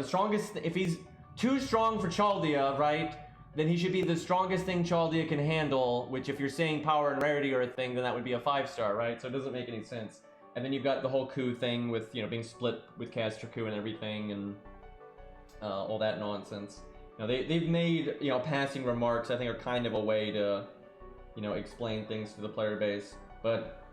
If he's too strong for Chaldea, right, then he should be the strongest thing Chaldea can handle, which if you're saying power and rarity are a thing, then that would be a 5-star, right? So it doesn't make any sense. And then you've got the whole Ku thing with, being split with caster Ku and everything, and all that nonsense. They've made, passing remarks, I think, are kind of a way to, explain things to the player base. But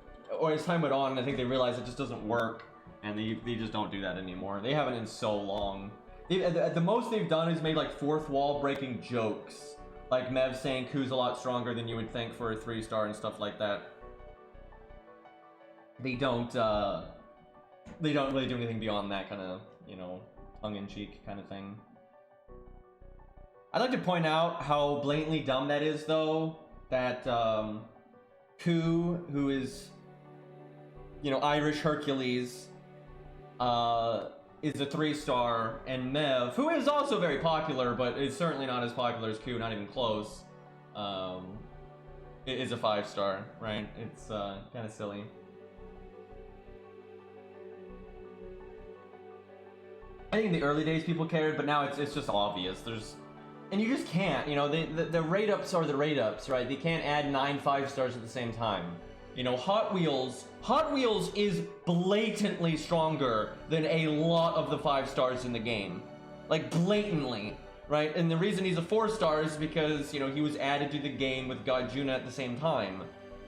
as time went on, I think they realized it just doesn't work, and they just don't do that anymore. They haven't in so long. At the most they've done is made like fourth wall breaking jokes, like Mev saying Ku's a lot stronger than you would think for a 3-star and stuff like that. They don't really do anything beyond that kind of, tongue-in-cheek kind of thing. I'd like to point out how blatantly dumb that is, though, that Ku, who is, Irish Hercules, is a 3-star, and Mev, who is also very popular, but is certainly not as popular as Ku, not even close, is a 5-star, right? It's kind of silly. I think in the early days people cared, but now it's just obvious. And you just can't, the rate-ups are the rate-ups, right? They can't add 9 5-stars at the same time. Hot Wheels is blatantly stronger than a lot of the 5-stars in the game. Like, blatantly, right? And the reason he's a 4-star is because, he was added to the game with God Juna at the same time.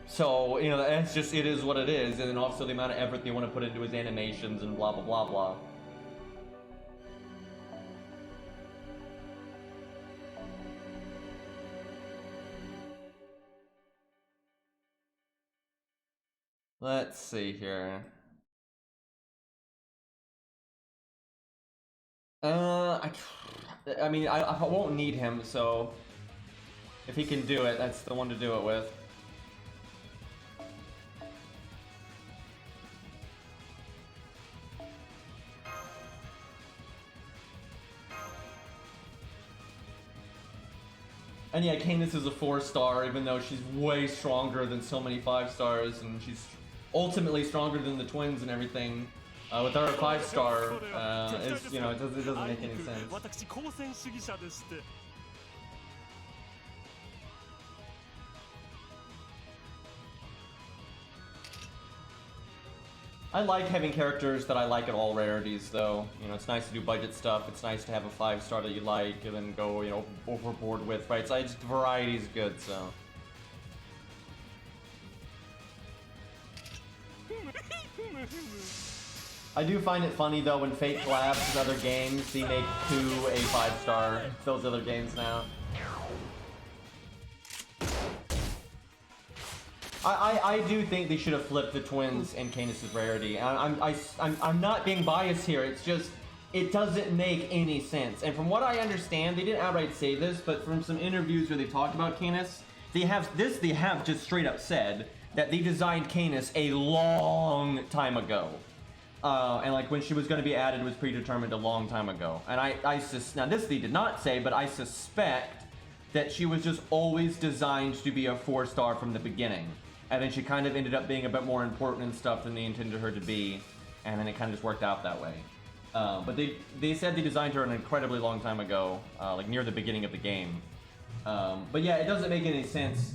So, that's just, it is what it is. And then also the amount of effort they want to put into his animations and blah, blah, blah, blah. Let's see here. I mean, I won't need him, so if he can do it, that's the one to do it with. And yeah, Canis is a 4-star, even though she's way stronger than so many 5-stars, and she's ultimately stronger than the twins and everything. With her 5-star, it doesn't make any sense. I like having characters that I like at all rarities, though. It's nice to do budget stuff. It's nice to have a 5-star that you like and then go, overboard with, right? So just variety is good, so. I do find it funny though when Fate collabs with other games, they make Ku a 5-star. Those other games now. I do think they should have flipped the twins and Canis' rarity. I'm not being biased here. It's just it doesn't make any sense. And from what I understand, they didn't outright say this, but from some interviews where they talked about Canis, they have just straight up said that they designed Canis a long time ago. And like when she was going to be added was predetermined a long time ago. And now this they did not say, but I suspect that she was just always designed to be a 4-star from the beginning. And then she kind of ended up being a bit more important and stuff than they intended her to be. And then it kind of just worked out that way. But they said they designed her an incredibly long time ago, like near the beginning of the game. But yeah, it doesn't make any sense.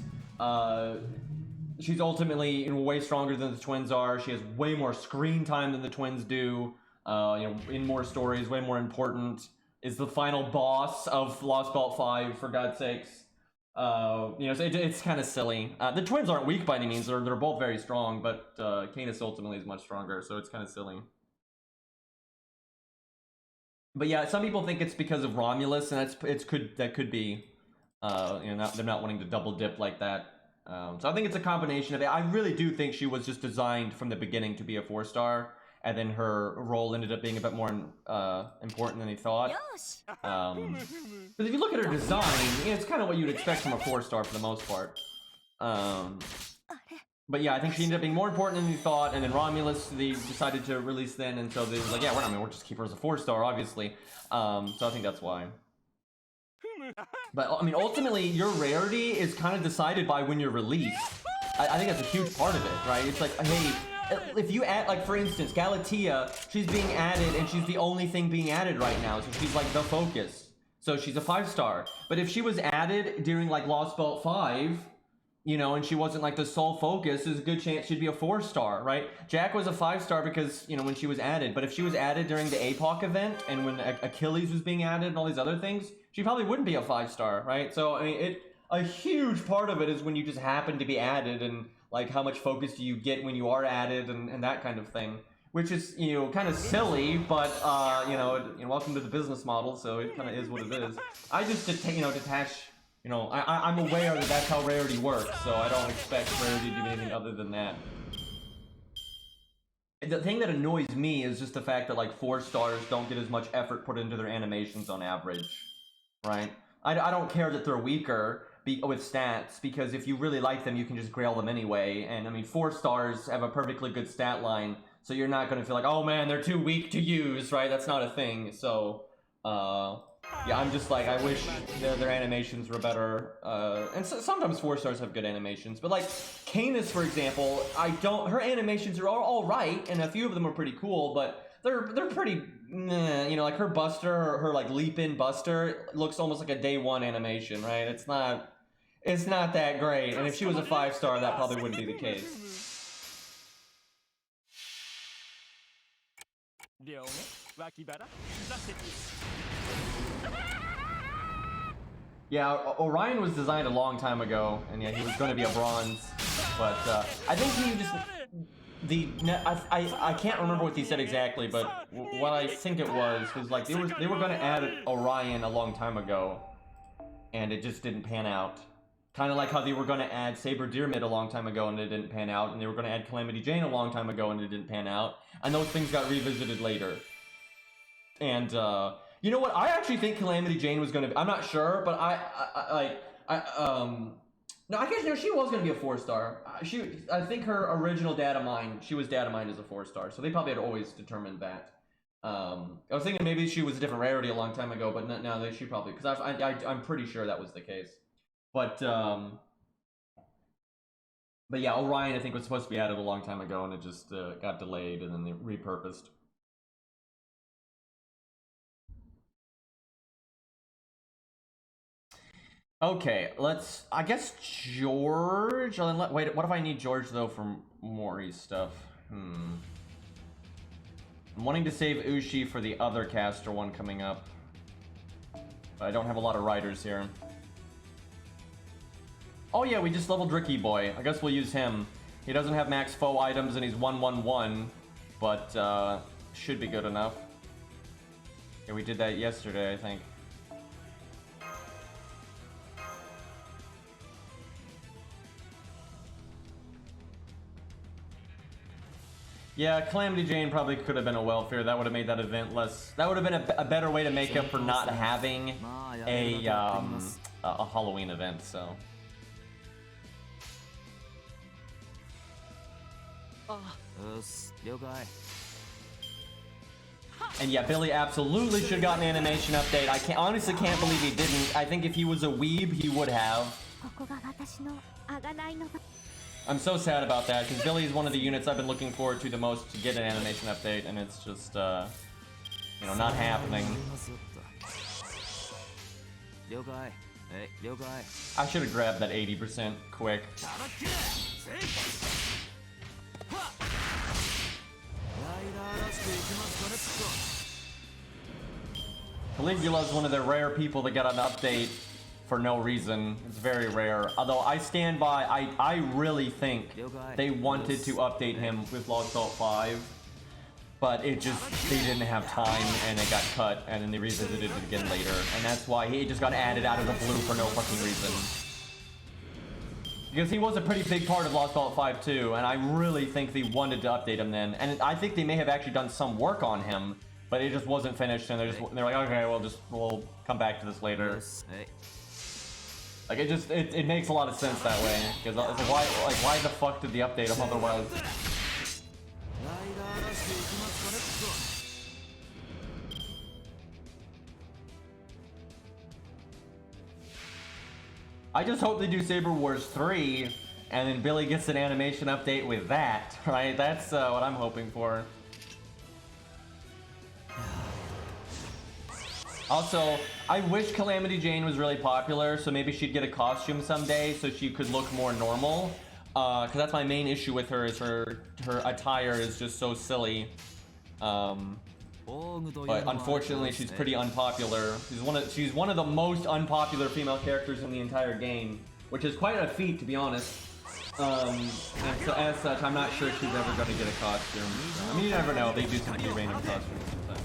She's ultimately way stronger than the twins are. She has way more screen time than the twins do. You know, in more stories, way more important. Is the final boss of Lost Belt 5, for God's sakes. You know, so it's kind of silly. The twins aren't weak by any means. They're both very strong, but Canis ultimately is much stronger, so it's kind of silly. But yeah, some people think it's because of Romulus, and that could be, you know, they're not wanting to double dip like that. So I think it's a combination of it. I really do think she was just designed from the beginning to be a 4-star, and then her role ended up being a bit more important than he thought. Because if you look at her design, you know, it's kind of what you'd expect from a 4-star for the most part. But yeah, I think she ended up being more important than you thought, and then Romulus, they decided to release then, and so they was like, yeah, we'll just keep her as a 4-star, obviously. So I think that's why. But I mean, ultimately, your rarity is kind of decided by when you're released. I think that's a huge part of it, right? It's like, hey, if you add, like, for instance, Galatea, she's being added, and she's the only thing being added right now, so she's like the focus. So she's a 5-star. But if she was added during like Lost Belt 5, you know, and she wasn't like the sole focus, there's a good chance she'd be a 4-star, right? Jack was a 5-star because, you know, when she was added. But if she was added during the APOC event and when Achilles was being added and all these other things, she probably wouldn't be a 5-star, right? So, I mean, a huge part of it is when you just happen to be added and, like, how much focus do you get when you are added and that kind of thing. Which is, you know, kind of silly, but, you know, welcome to the business model, so it kind of is what it is. I just, you know, detach... You know, I'm aware that that's how rarity works, so I don't expect rarity to do anything other than that. The thing that annoys me is just the fact that, like, 4-stars don't get as much effort put into their animations on average, right? I don't care that they're weaker with stats, because if you really like them, you can just grail them anyway. And, I mean, 4-stars have a perfectly good stat line, so you're not going to feel like, oh man, they're too weak to use, right? That's not a thing, so, yeah, I'm just like, I wish their animations were better, and sometimes 4-stars have good animations, but like, Canis, for example, her animations are all right, and a few of them are pretty cool, but they're pretty, you know, like her Buster, her like leap-in Buster, looks almost like a day 1 animation, right? It's not that great, and if she was a 5-star, that probably wouldn't be the case. Yeah, Orion was designed a long time ago, and yeah, he was going to be a bronze, but I think he just... I can't remember what he said exactly, but what I think it was like they were going to add Orion a long time ago, and it just didn't pan out. Kind of like how they were going to add Saber Deermid a long time ago, and it didn't pan out, and they were going to add Calamity Jane a long time ago, and it didn't pan out, and those things got revisited later. And, you know what? I actually think Calamity Jane was gonna be... I'm not sure, but no, I guess, you know, she was gonna be a 4-star. I think her original data mine, she was data mined as a 4-star, so they probably had always determined that. I was thinking maybe she was a different rarity a long time ago, but no, she probably... Because I'm pretty sure that was the case. But yeah, Orion, I think, was supposed to be added a long time ago, and it just got delayed, and then they repurposed. Okay, I guess George, wait, what if I need George, though, for Mori's stuff? I'm wanting to save Ushi for the other caster one coming up. But I don't have a lot of riders here. Oh yeah, we just leveled Ricky Boy. I guess we'll use him. He doesn't have max foe items and he's 1/1/1, but should be good enough. Yeah, we did that yesterday, I think. Yeah, Calamity Jane probably could have been a welfare. That would have made that event less... That would have been a better way to make up for not having a Halloween event, so... And yeah, Billy absolutely should have gotten an animation update. I honestly can't believe he didn't. I think if he was a weeb, he would have. I'm so sad about that, because Billy is one of the units I've been looking forward to the most to get an animation update, and it's just, you know, not happening. I should have grabbed that 80% quick. Caligula's one of the rare people that get an update for no reason. It's very rare. Although I stand by, I really think they wanted to update him with Lost Salt 5, but they didn't have time and it got cut, and then they revisited it again later, and that's why he just got added out of the blue for no fucking reason. Because he was a pretty big part of Lost Salt 5 too, and I really think they wanted to update him then, and I think they may have actually done some work on him, but it just wasn't finished, and they're like, okay, we'll come back to this later. Like it makes a lot of sense that way, because why the fuck did they update him otherwise? I just hope they do Saber Wars 3, and then Billy gets an animation update with that, right? That's what I'm hoping for. Also, I wish Calamity Jane was really popular, so maybe she'd get a costume someday so she could look more normal. Because that's my main issue with her, is her attire is just so silly. But unfortunately, she's pretty unpopular. She's one of the most unpopular female characters in the entire game, which is quite a feat, to be honest. And so as such, I'm not sure she's ever going to get a costume. I mean, you never know. They do some pretty random costumes sometimes.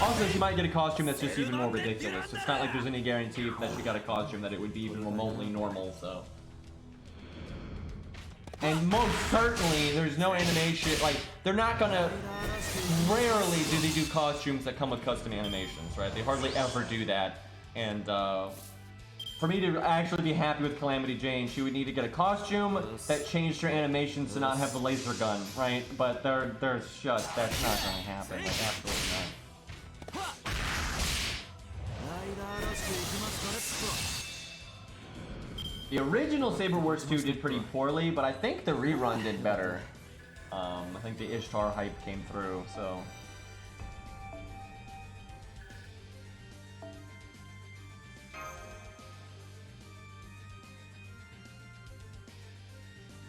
Also, she might get a costume that's just even more ridiculous. It's not like there's any guarantee that she got a costume that it would be even remotely normal, so. And most certainly, there's no animation, like, they're not gonna, rarely do they do costumes that come with custom animations, right? They hardly ever do that. And, for me to actually be happy with Calamity Jane, she would need to get a costume that changed her animations to not have the laser gun, right? But that's not gonna happen, like, absolutely not. The original Saber Wars 2 did pretty poorly, but I think the rerun did better. I think the Ishtar hype came through, so.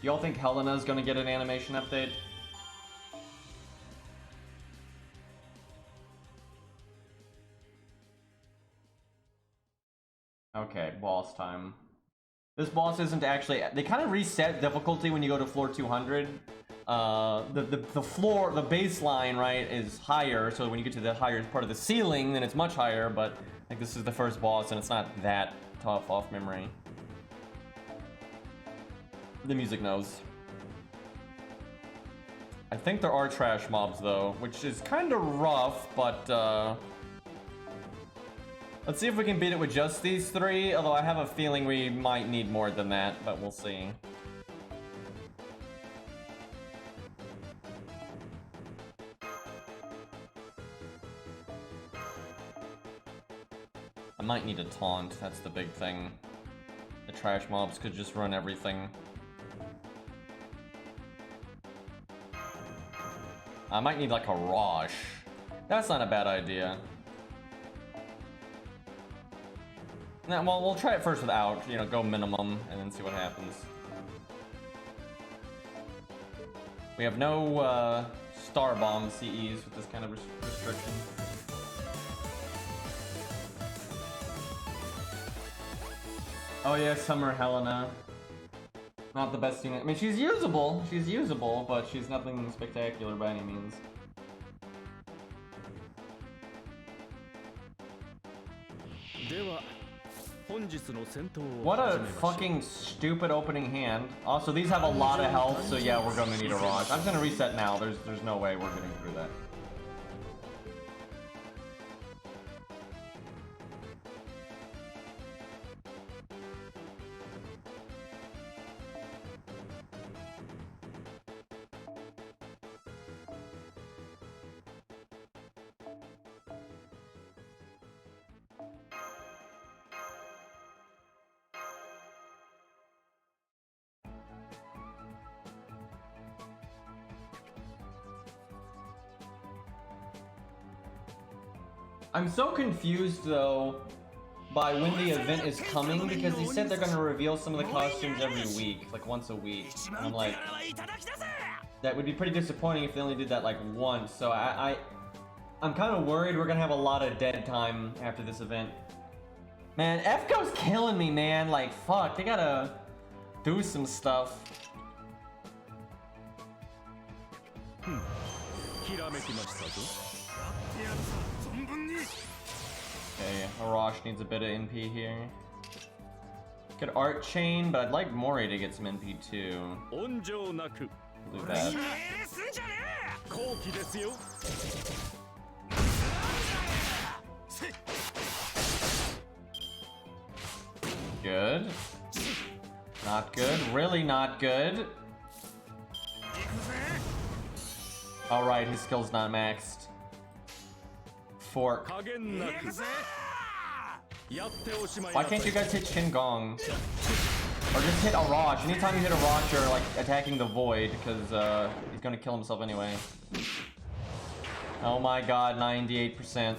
Do y'all think Helena's gonna get an animation update? Okay, boss time. This boss isn't actually, they kind of reset difficulty when you go to floor 200. The floor, the baseline, right, is higher, so when you get to the higher part of the ceiling, then it's much higher, but I think this is the first boss and it's not that tough off memory. The music knows. I think there are trash mobs though, which is kind of rough, but let's see if we can beat it with just these three, although I have a feeling we might need more than that, but we'll see. I might need a taunt, that's the big thing. The trash mobs could just run everything. I might need like a Rosh. That's not a bad idea. Nah, well, we'll try it first without, you know, go minimum and then see what happens. We have no Star Bomb CEs with this kind of restriction. Oh yeah, Summer Helena. Not the best unit. I mean, she's usable, but she's nothing spectacular by any means. What a fucking stupid opening hand. Also, these have a lot of health, so yeah, we're gonna need a Raj. I'm gonna reset now. There's no way we're getting through that. I'm so confused though by when the event is coming, because they said they're gonna reveal some of the costumes every week, like once a week. And I'm like, that would be pretty disappointing if they only did that like once. So I'm kind of worried we're gonna have a lot of dead time after this event. Man, FGO's killing me, man. Like, fuck, they gotta do some stuff. Okay, Arash needs a bit of NP here. Good art chain, but I'd like Mori to get some NP too. Do that. Good. Not good. Really not good. Alright, his skill's not maxed. Fork. Why can't you guys hit Shin-Gong? Or just hit Arash. Anytime you hit Arash, you're like attacking the Void, because he's gonna kill himself anyway. Oh my god, 98%.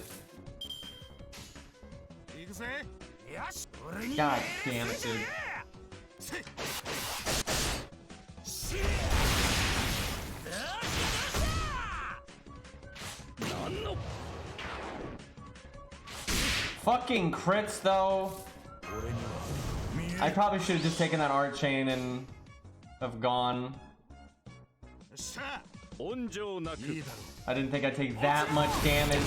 God damn it, dude. Fucking crits though. I probably should have just taken that art chain and have gone. I didn't think I'd take that much damage.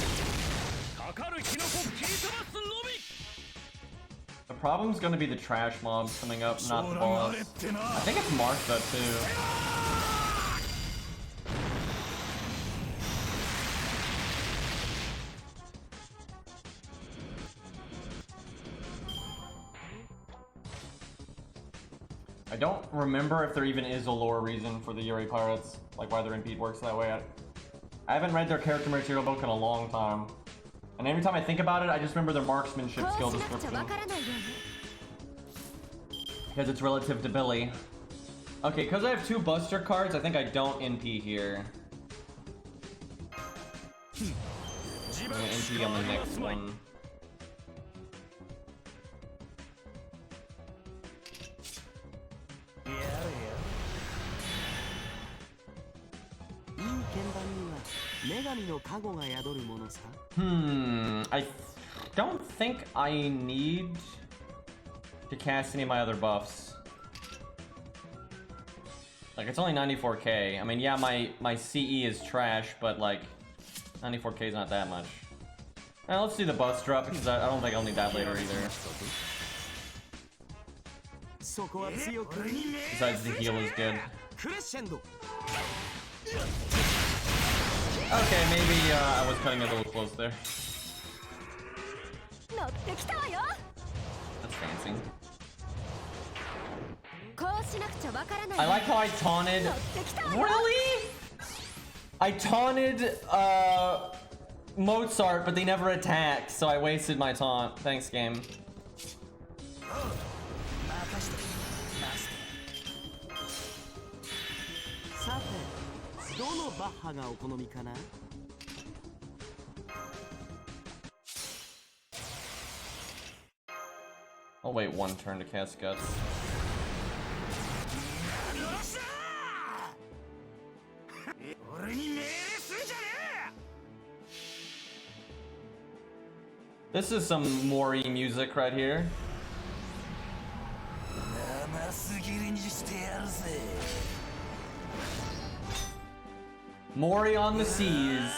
The problem's gonna be the trash mobs coming up, not the boss. I think it's Martha too. I don't remember if there even is a lore reason for the Yuri Pirates, like why their impede works that way. I haven't read their character material book in a long time. And every time I think about it, I just remember their marksmanship skill description. Because it's relative to Billy. Okay, because I have 2 Buster cards, I think I don't NP here. I'm gonna NP on the next one. I don't think I need to cast any of my other buffs. Like, it's only 94k. I mean, yeah, my CE is trash, but like, 94k is not that much. Now let's do the bust drop, because I don't think I'll need that later either. Besides, the heal is good. Okay, maybe I was cutting it a little close there. That's fancy. I like how I taunted. Really? I taunted Mozart, but they never attacked, so I wasted my taunt. Thanks, game. I'll wait 1 turn to cast Guts. This is some Mori music right here. Mori on the seas.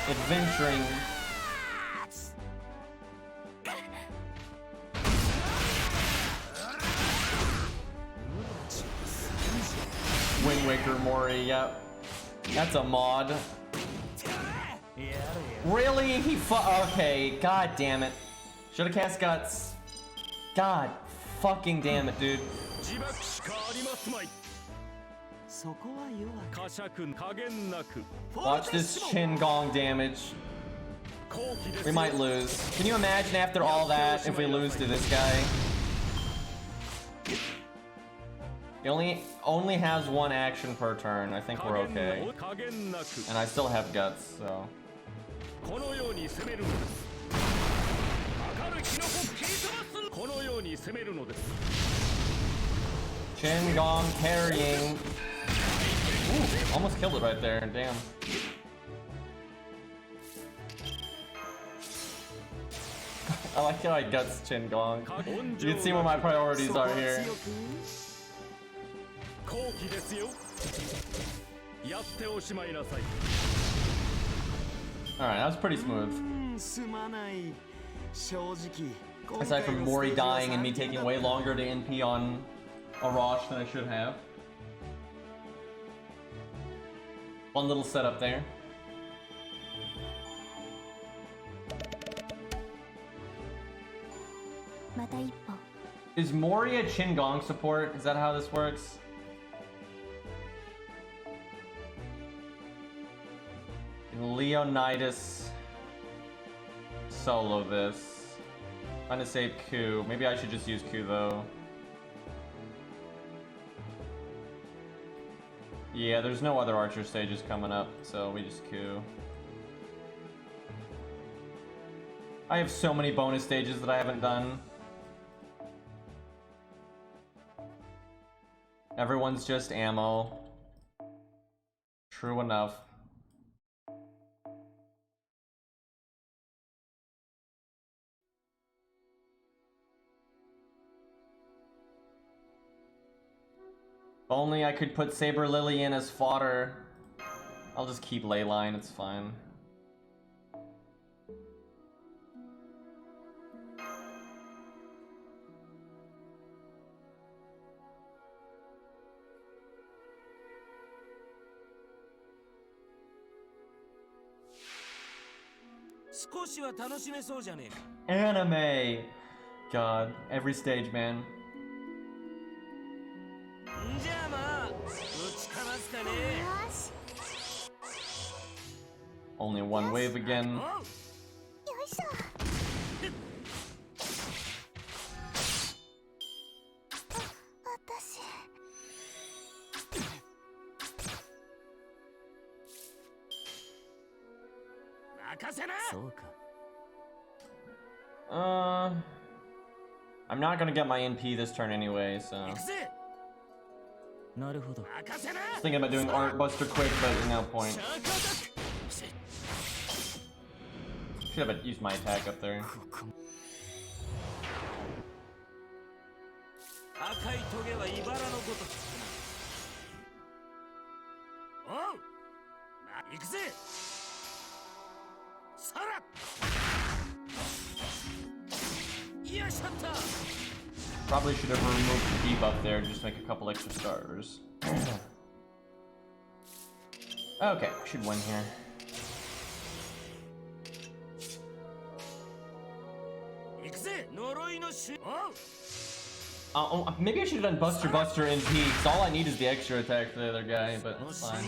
Adventuring. Wind Waker Mori, yep. That's a mod. Really? He okay, god damn it. Should've cast Guts. God fucking damn it, dude. Watch this Shin-Gong damage. We might lose. Can you imagine after all that if we lose to this guy? He only has 1 action per turn. I think we're okay. And I still have Guts, so. Chin Gong carrying. Ooh, almost killed it right there. Damn. I like how I guts Chin Gong. You can see where my priorities are here. Alright, that was pretty smooth. Aside from Mori dying and me taking way longer to NP on Arash than I should have. One little setup there. Is Mori a Chin Gong support? Is that how this works? Leonidas solo this. Trying to save Q. Maybe I should just use Q though. Yeah, there's no other archer stages coming up, so we just Q. I have so many bonus stages that I haven't done. Everyone's just ammo. True enough. If only I could put Saber Lily in as fodder. I'll just keep Leyline, it's fine. Anime! God, every stage, man. Only one wave again. I'm not gonna get my NP this turn anyway, so. I was thinking about doing Art Buster quick, but no point. Should have used my attack up there. Probably should have removed the debuff there, just make a couple extra starters. Okay, should win here. Maybe I should have done Buster in P, because all I need is the extra attack for the other guy, but it's fine.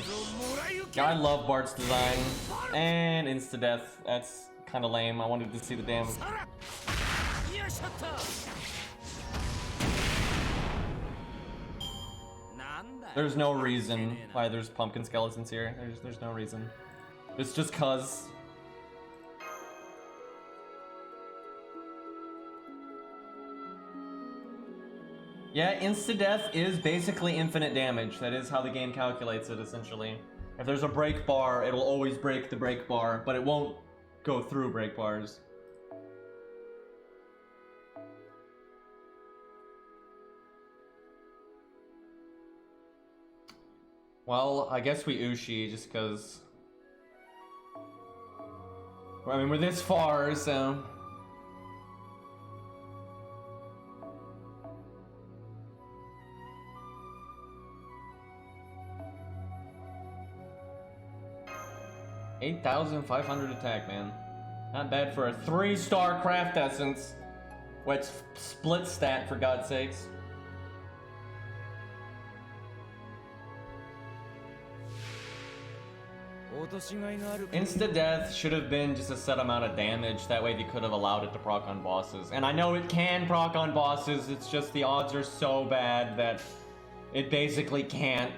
Yeah, I love Bart's design. And insta-death. That's kind of lame. I wanted to see the damage. There's no reason why there's pumpkin skeletons here. There's no reason. It's just cuz. Yeah, insta-death is basically infinite damage. That is how the game calculates it, essentially. If there's a break bar, it'll always break the break bar, but it won't go through break bars. Well, I guess we Ushi just because. I mean, we're this far, so. $8,500 attack, man. Not bad for a 3-star craft essence. What's split stat, for God's sakes. Insta-death should have been just a set amount of damage, that way they could have allowed it to proc on bosses. And I know it can proc on bosses, it's just the odds are so bad that it basically can't.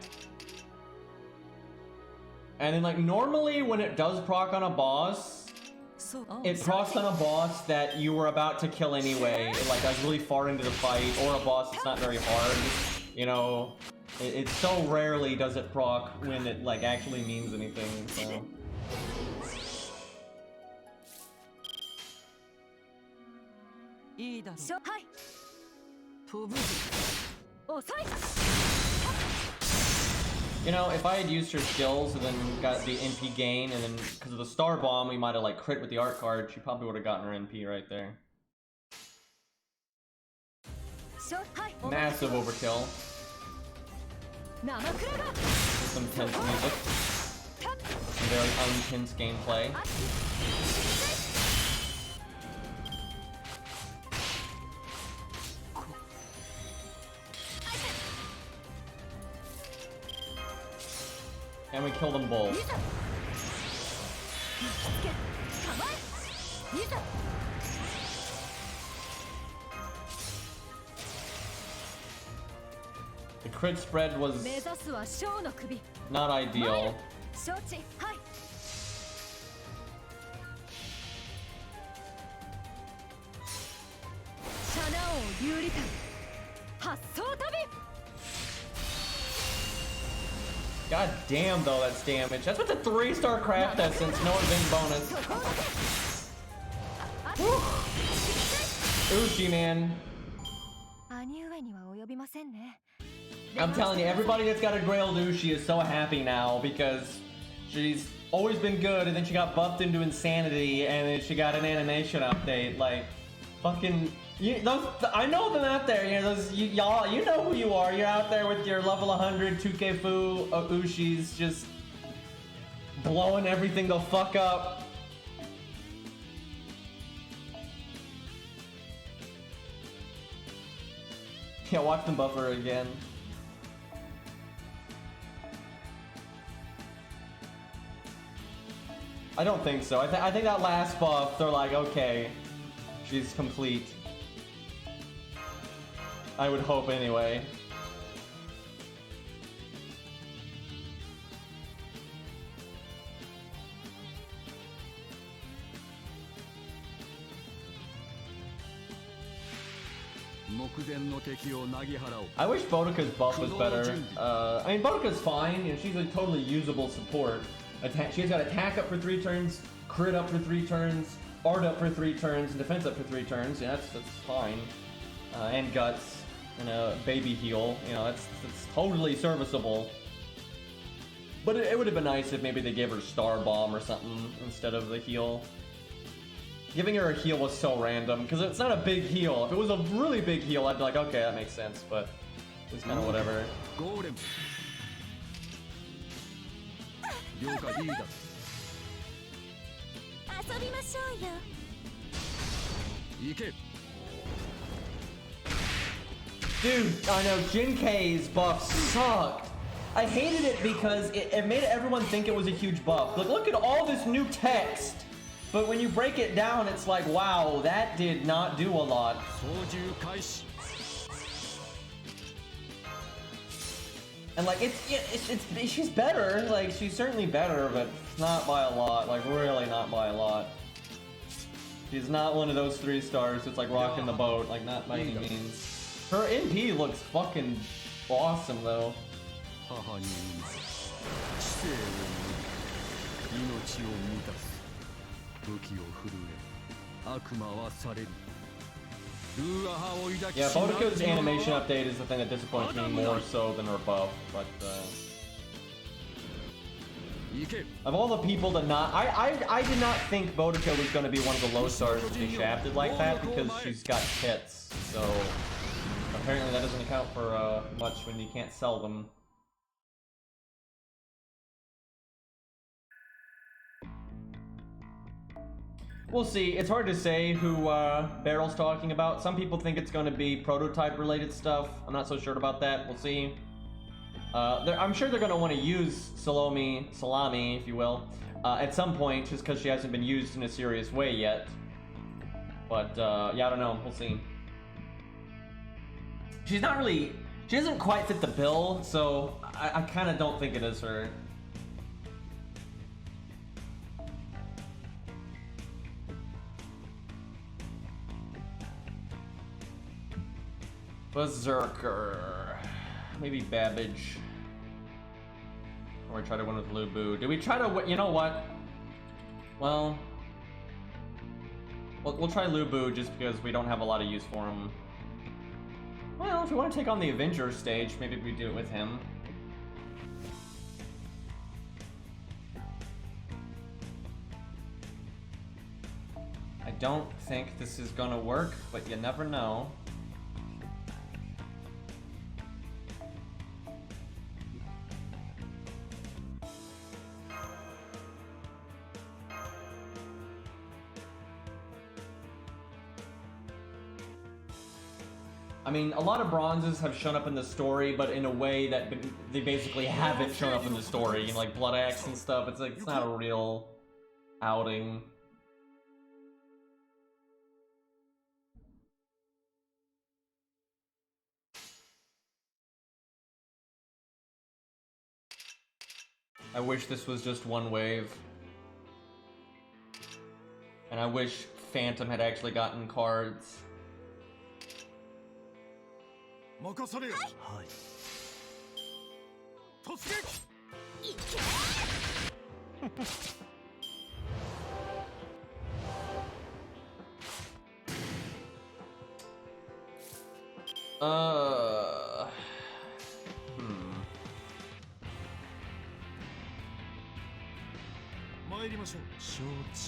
And then like normally when it does proc on a boss, it procs on a boss that you were about to kill anyway, like that's really far into the fight, or a boss that's not very hard. You know, it so rarely does it proc when it like actually means anything. So. You know, if I had used her skills and then got the NP gain, and then because of the star bomb, we might have like crit with the art card, she probably would have gotten her NP right there. Massive overkill. With some tense music. Some very untense gameplay. And we kill them both. The crit spread was not ideal. God damn, though, that's damage. That's what the 3-star craft essence, no event bonus. Woo. Uchi, man. I'm telling you, everybody that's got a Grailed Uchi is so happy now because she's always been good, and then she got buffed into insanity, and then she got an animation update. Like, fucking. I know them out there, you know, y'all, you know who you are. You're out there with your level 100 2K Fu Ushis just blowing everything the fuck up. Yeah, watch them buffer again. I don't think so. I think that last buff, they're like, okay, she's complete. I would hope anyway. I wish Boudica's buff was better. I mean, Boudica's fine. You know, she's a totally usable support. She's got attack up for 3 turns, crit up for 3 turns, art up for 3 turns, and defense up for 3 turns. Yeah, that's fine. And guts. And a baby heal, you know, that's totally serviceable. But it would have been nice if maybe they gave her Star Bomb or something instead of the heal. Giving her a heal was so random, because it's not a big heal. If it was a really big heal, I'd be like, okay, that makes sense, but it's kind of whatever. Dude, I know, Jinkei's buff sucked. I hated it because it made everyone think it was a huge buff. Like, look at all this new text. But when you break it down, it's like, wow, that did not do a lot. And like, she's better. Like, she's certainly better, but not by a lot. Like, really not by a lot. She's not one of those 3 stars that's like rocking the boat. Like, not by any means. Her NP looks fucking awesome, though. Yeah, Boudica's animation update is the thing that disappoints me more so than her buff, but of all the people to not... I did not think Boudica was going to be one of the low stars to be shafted like that because she's got kits, so... Apparently that doesn't account for much when you can't sell them. We'll see. It's hard to say who Barrel's talking about. Some people think it's going to be prototype related stuff. I'm not so sure about that. We'll see. I'm sure they're going to want to use Salami, if you will, at some point, just because she hasn't been used in a serious way yet. But yeah, I don't know. We'll see. She doesn't quite fit the bill, so I kind of don't think it is her. Berserker. maybe Babbage. Or try to win with Lubu. Do we try to you know what? Well, we'll try Lubu just because we don't have a lot of use for him. Well, if we want to take on the Avengers stage, maybe we do it with him. I don't think this is gonna work, but you never know. I mean, a lot of bronzes have shown up in the story, but in a way that they basically haven't shown up in the story. You know, like Blood Axe and stuff. It's like, it's not a real outing. I wish this was just one wave. And I wish Phantom had actually gotten cards.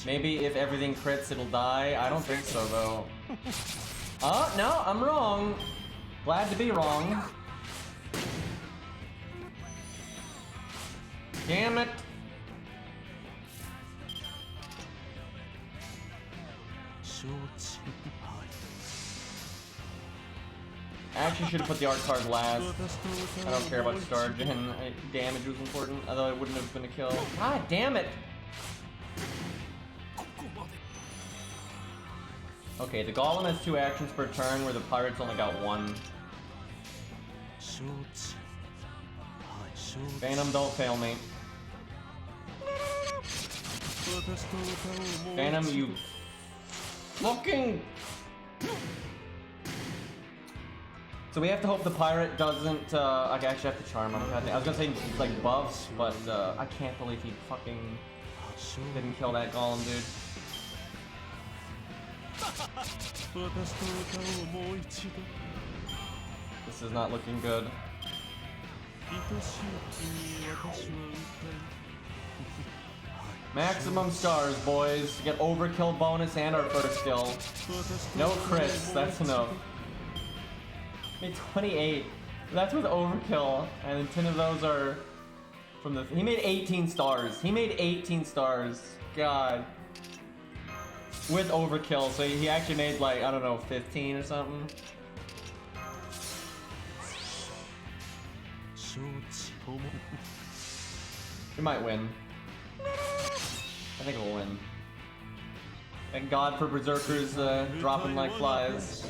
Maybe if everything crits, it'll die. I don't think so, though. Oh, no, I'm wrong. Glad to be wrong. Damn it. I actually should have put the art card last. I don't care about Star Gen. Damage was important, although it wouldn't have been a kill. God damn it! Okay, the Golem has 2 actions per turn, where the Pirates only got 1. Phantom, don't fail me. Phantom, you fucking... So we have to hope the pirate doesn't, I actually have to charm him. I was gonna say, like, buffs, but, I can't believe he fucking didn't kill that Golem, dude. This is not looking good. Maximum stars, boys. Get overkill bonus and our first kill. No crits, that's enough. Made 28. That's with overkill, and 10 of those are from the. He made 18 stars. He made 18 stars. God. With overkill, so he actually made like, I don't know, 15 or something. We might win. I think we'll win. Thank God for Berserkers dropping like flies.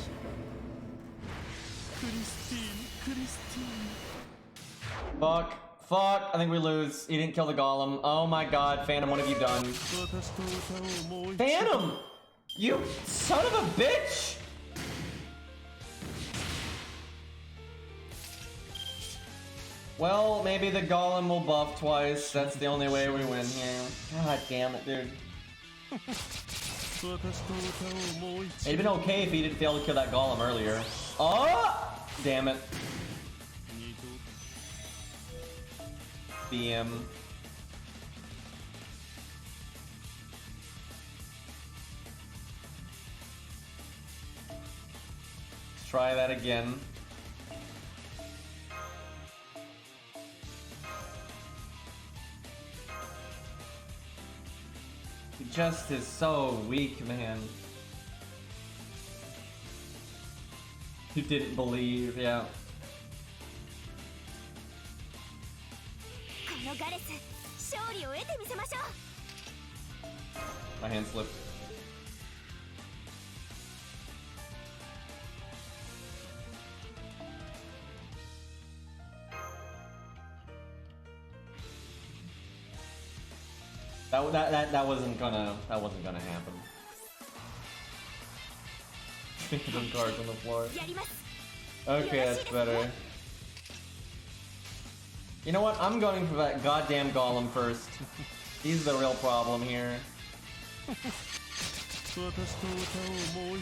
Fuck. Fuck. I think we lose. He didn't kill the Golem. Oh my God, Phantom, what have you done? Phantom! You son of a bitch! Well, maybe the Golem will buff twice. That's the only way we win here. God damn it, dude. It'd been okay if he didn't fail to kill that Golem earlier. Oh! Damn it. BM. Let's try that again. He just is so weak, man. You didn't believe, yeah. My hand slipped. That wasn't gonna happen. Some cards on the floor. Okay, that's better. You know what? I'm going for that goddamn golem first. He's the real problem here.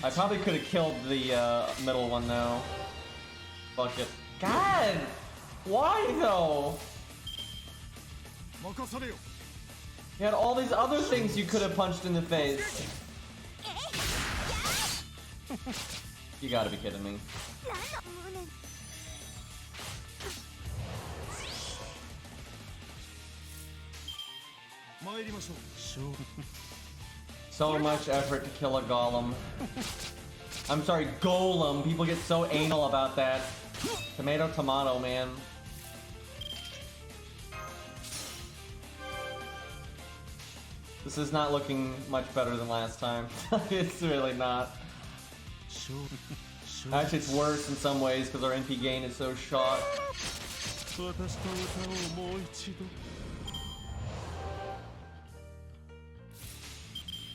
I probably could have killed the middle one though. Fuck it. God! Why though? You had all these other things you could have punched in the face. You gotta be kidding me. So much effort to kill a golem. I'm sorry, golem. People get so anal about that. Tomato, tomato, man. This is not looking much better than last time. It's really not. Actually, it's worse in some ways because our NP gain is so shot.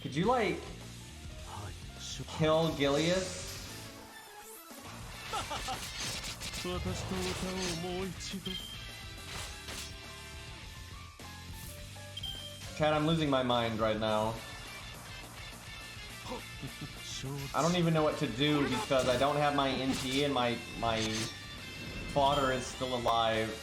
Could you, like, kill Gilius? Chad, I'm losing my mind right now. I don't even know what to do because I don't have my NP and my fodder is still alive.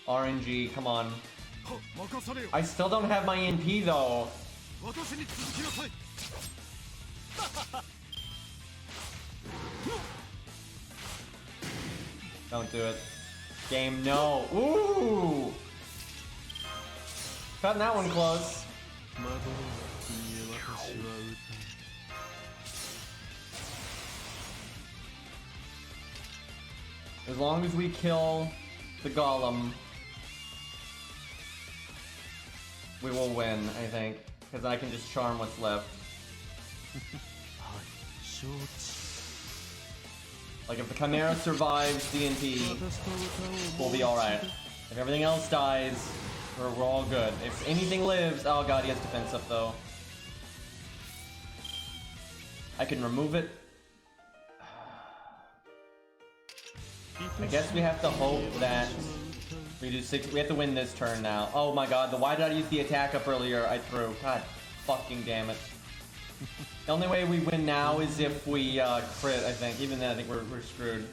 RNG, come on. I still don't have my NP though. Don't do it. Game, no. Ooh! Cutting that one close. As long as we kill the golem, we will win, I think. Because I can just charm what's left. Like, if the Chimera survives DNP, we'll be alright. If everything else dies, we're all good. If anything lives, oh god, he has defense up though. I can remove it. I guess we have to hope that we do 6. We have to win this turn now. Oh my god, why did I use the attack up earlier? I threw. God fucking damn it. The only way we win now is if we crit, I think. Even then, I think we're screwed.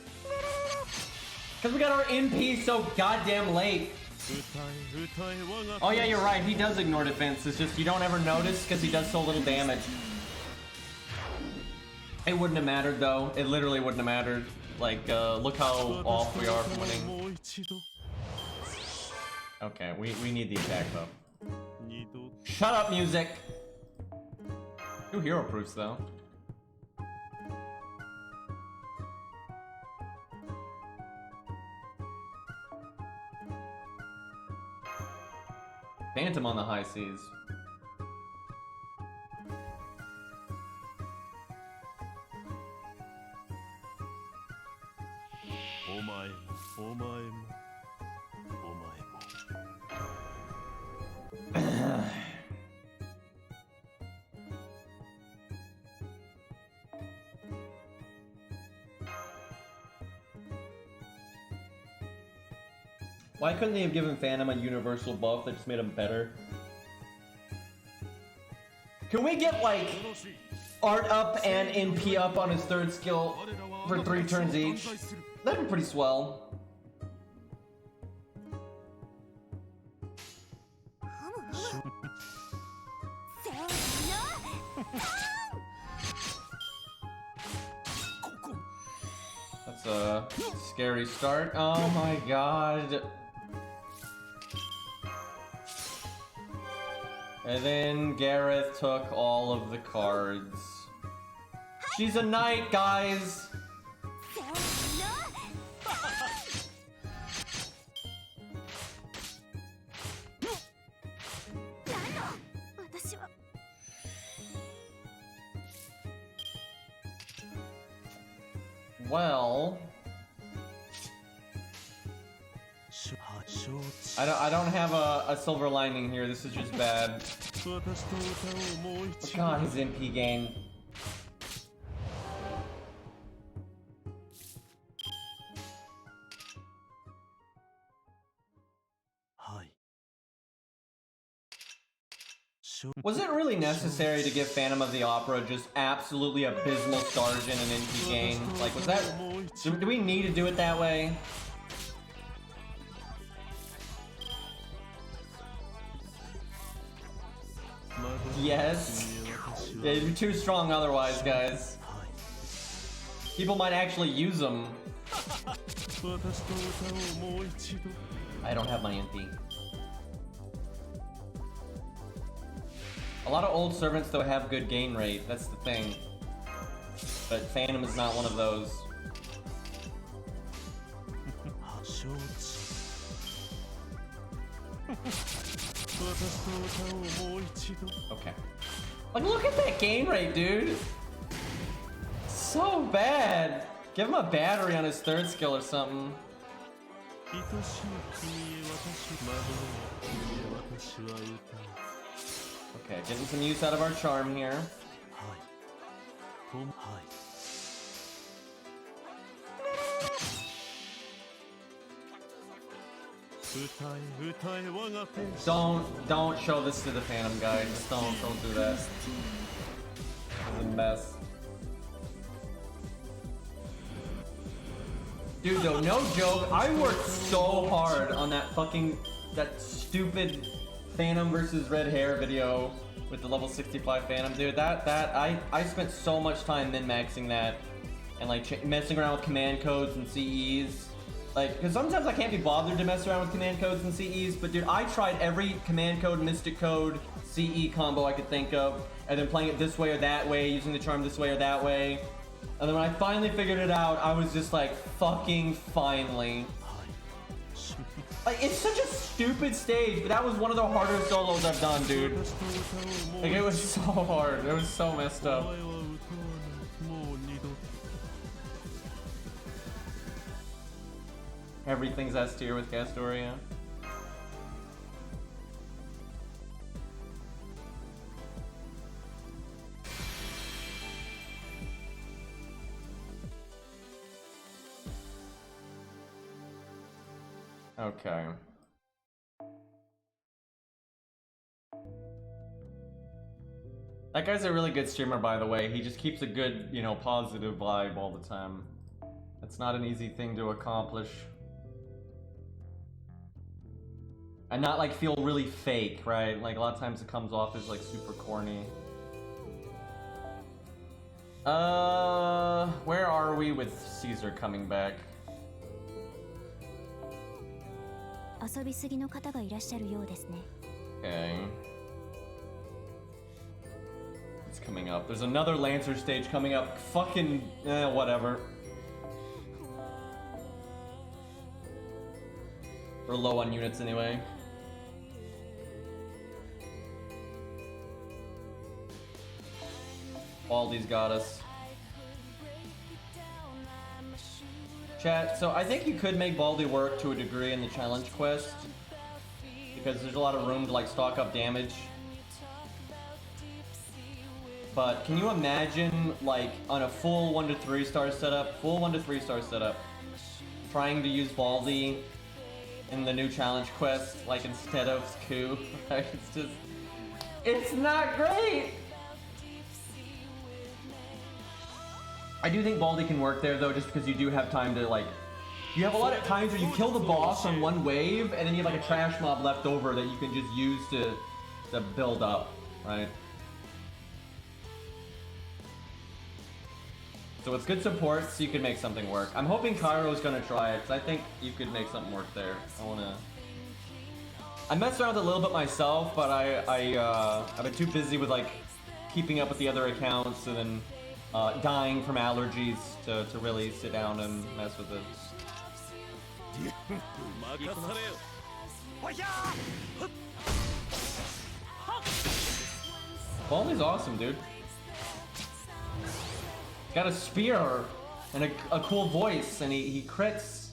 Because we got our NP so goddamn late. Oh yeah, you're right. He does ignore defense. It's just you don't ever notice because he does so little damage. It wouldn't have mattered though. It literally wouldn't have mattered. Like, look how off we are from winning. Okay, we need the attack though. Shut up, music! 2 hero proofs though. Phantom on the high seas. Why couldn't they have given Phantom a universal buff that just made him better? Can we get, like, art up and NP up on his 3rd skill for 3 turns each? That'd be pretty swell. That's a scary start. Oh my god. And then Gareth took all of the cards. She's a knight, guys! Well... I don't have a silver lining here, this is just bad. But god, his MP gain. Was it really necessary to give Phantom of the Opera just absolutely abysmal stars in an NP game? Like, was that... Do we need to do it that way? Yes. Yeah, you'd be too strong otherwise, guys. People might actually use them. I don't have my NP. A lot of old servants though have good gain rate, that's the thing. But Phantom is not one of those. Okay. Like, look at that gain rate, dude! So bad! Give him a battery on his third skill or something. Okay, getting some use out of our charm here. Don't show this to the Phantom, guys. Just don't do that. It's a mess. Dude, though, no joke, I worked so hard on that stupid Phantom versus Red Hair video with the level 65 Phantom, dude. I spent so much time min-maxing that and like messing around with command codes and CEs. Like, because sometimes I can't be bothered to mess around with command codes and CEs, but dude, I tried every command code, mystic code, CE combo I could think of, and then playing it this way or that way, using the charm this way or that way. And then when I finally figured it out, I was just like, fucking finally. Like, it's such a stupid stage, but that was one of the hardest solos I've done, dude. Like, it was so hard. It was so messed up. Everything's S tier with Castoria. Okay. That guy's a really good streamer, by the way. He just keeps a good, you know, positive vibe all the time. It's not an easy thing to accomplish. And not like feel really fake, right? Like a lot of times it comes off as like super corny. Where are we with Caesar coming back? Okay. It's coming up. There's another Lancer stage coming up. Fucking, whatever. We're low on units anyway. Baldy's got us. Chat, so I think you could make Baldy work to a degree in the challenge quest, because there's a lot of room to like stock up damage. But can you imagine like on a full 1 to 3 star setup, trying to use Baldy in the new challenge quest, like instead of Ku? It's just, it's not great! I do think Baldy can work there though, just because you do have time to like, you have a lot of times where you kill the boss on one wave, and then you have like a trash mob left over that you can just use to build up, right? So it's good support, so you can make something work. I'm hoping Cairo's gonna try it, because I think you could make something work there. I messed around with it a little bit myself, but I've been too busy with like keeping up with the other accounts and then dying from allergies to really sit down and mess with it. Baldy's awesome, dude. Got a spear and a cool voice, and he crits,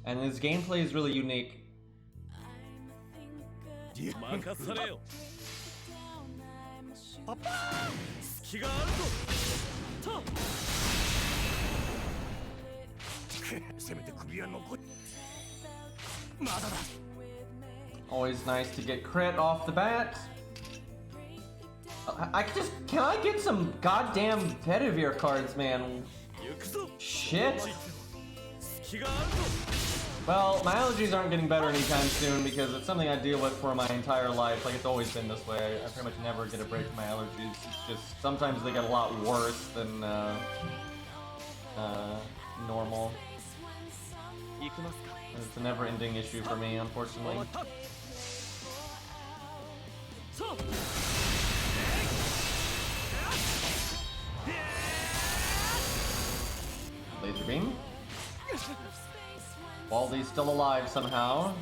and his gameplay is really unique. Always nice to get crit off the bat. Can I get some goddamn Pedivere cards, man? Shit. Well, my allergies aren't getting better anytime soon because it's something I deal with for my entire life. Like, it's always been this way. I pretty much never get a break from my allergies. It's just, sometimes they get a lot worse than, normal. It's a never-ending issue for me, unfortunately. Laser beam. Baldy's still alive somehow.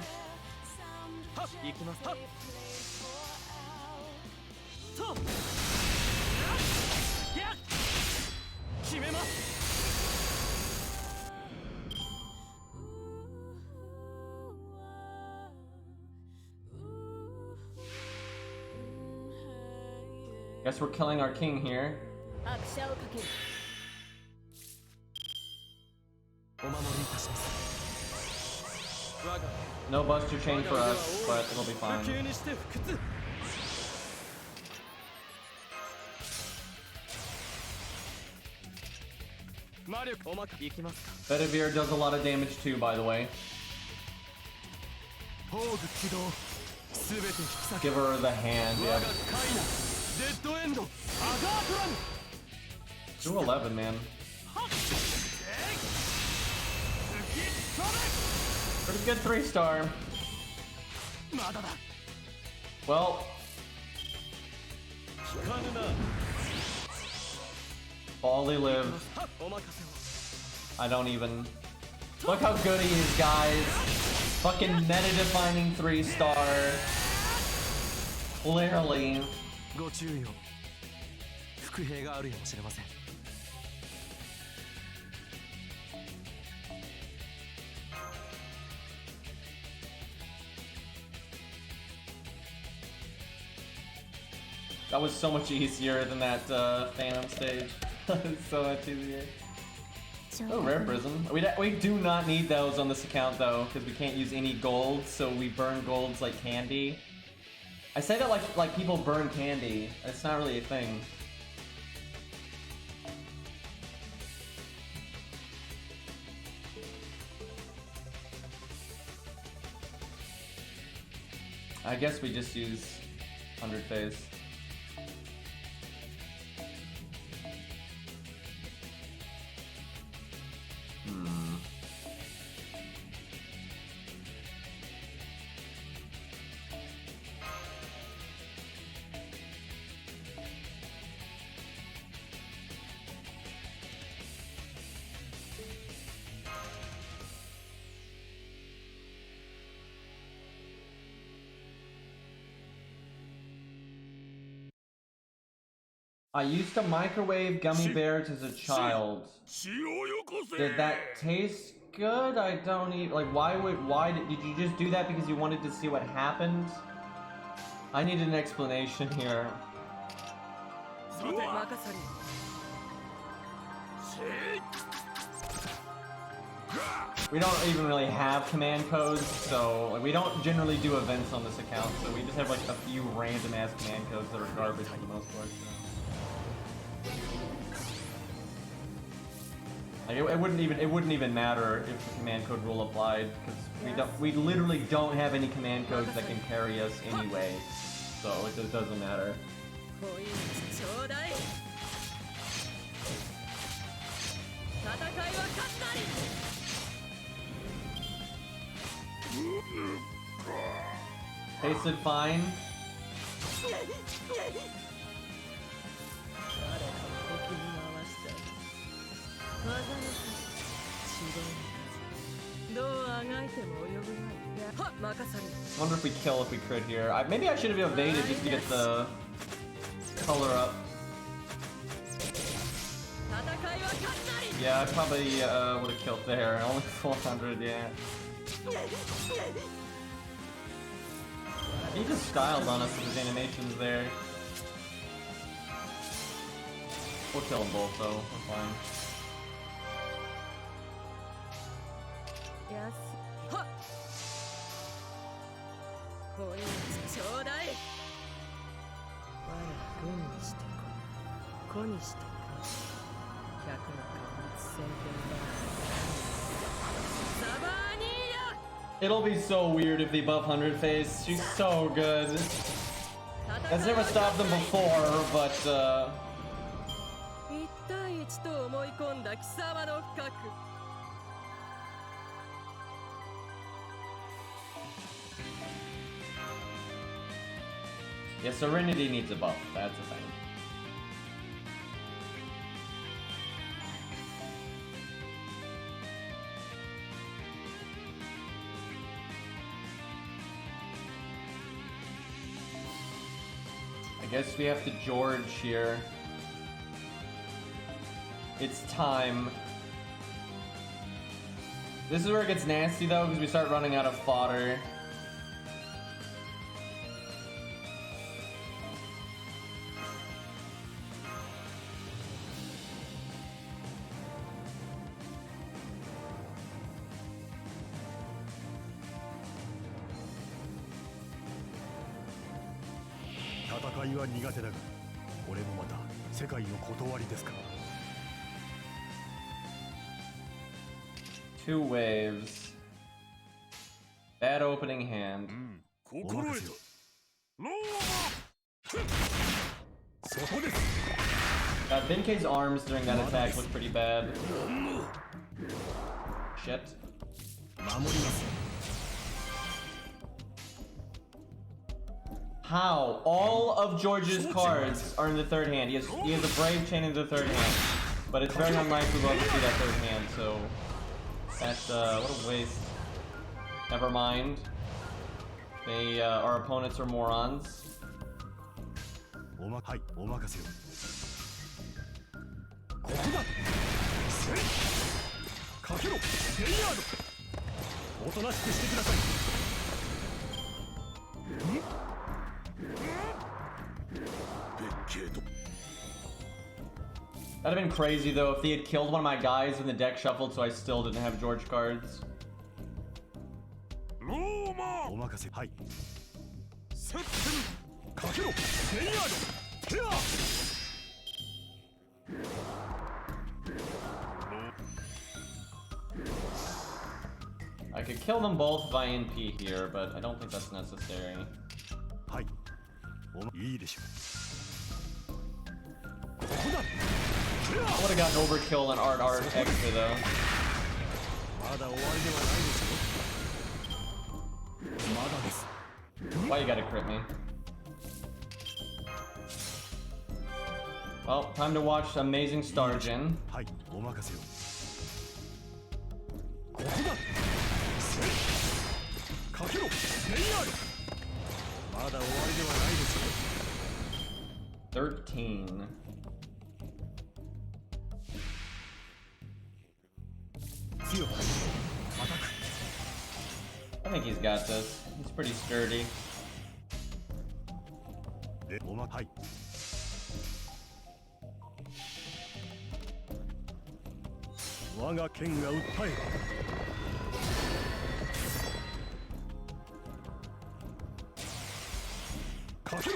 Guess we're killing our king here. No Buster Chain for us, but it'll be fine. Bedivere does a lot of damage too, by the way. Give her the hand, yeah. 211, man. Pretty good 3-star. Well, Baldy lives. I don't even. Look how good he is, guys. Fucking meta-defining 3-star. Clearly. That was so much easier than that Phantom stage. So much easier. Oh, rare prism. We do not need those on this account though, because we can't use any gold, so we burn golds like candy. I say that like people burn candy. It's not really a thing. I guess we just use 100 phase. I used to microwave gummy bears as a child. Did that taste good? I don't even, like, did you just do that because you wanted to see what happened? I need an explanation here. We don't even really have command codes, so like, we don't generally do events on this account, so we just have like a few random ass command codes that are garbage for the most part. So. Like, it wouldn't even matter if the command code rule applied, because we literally don't have any command codes that can carry us anyway, so it just doesn't matter. Tasted fine. I wonder if we kill if we crit here. Maybe I should have evaded just to get the color up. Yeah, I probably would have killed there. Only 400, yeah. He just styled on us with his animations there. We'll kill them both though, we're fine. Yes. 軍にして子にして子100の確率1000点だ。サバーニーヤ It'll be so weird if they buff 100 face. She's so good. That's never stopped them before, but 1対1と思い込んだ貴様の核。yeah, Serenity needs a buff. That's a thing. I guess we have to George here. It's time. This is where it gets nasty though, because we start running out of fodder. Two waves. Bad opening hand. Benkei's arms during that attack was pretty bad. Shit. How? All of George's cards are in the third hand. He has a Brave Chain in the third hand. But it's very unlikely we'll ever see that third hand, so... That's, what a waste. Never mind. They, our opponents are morons. That'd have been crazy though if they had killed one of my guys and the deck shuffled so I still didn't have George cards. I could kill them both by NP here, but I don't think that's necessary. I would have gotten overkill on Art extra though. Why you gotta crit me? Well, time to watch Amazing Starjin. $13. I think he's got this. He's pretty sturdy.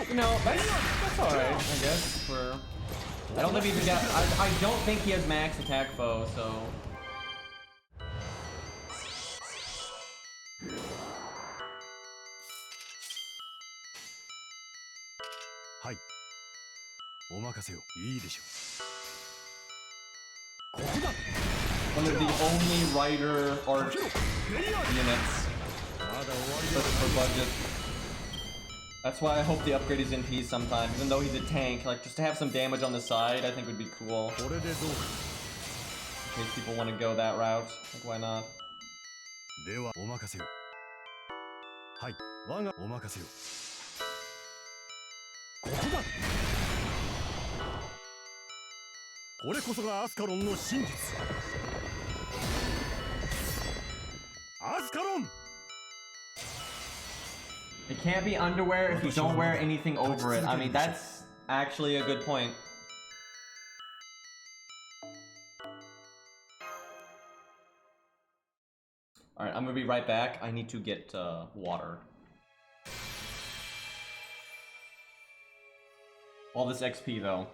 You know, that's alright, I guess. For I don't think he's got. I don't think he has max attack foe, so. One of the only rider art units for budget. That's why I hope the upgrade is in peace sometime, even though he's a tank. Like, just to have some damage on the side, I think would be cool. In case people want to go that route, like, why not? It can't be underwear if you don't wear anything over it. I mean, that's actually a good point. Alright, I'm gonna be right back. I need to get water. All this XP though.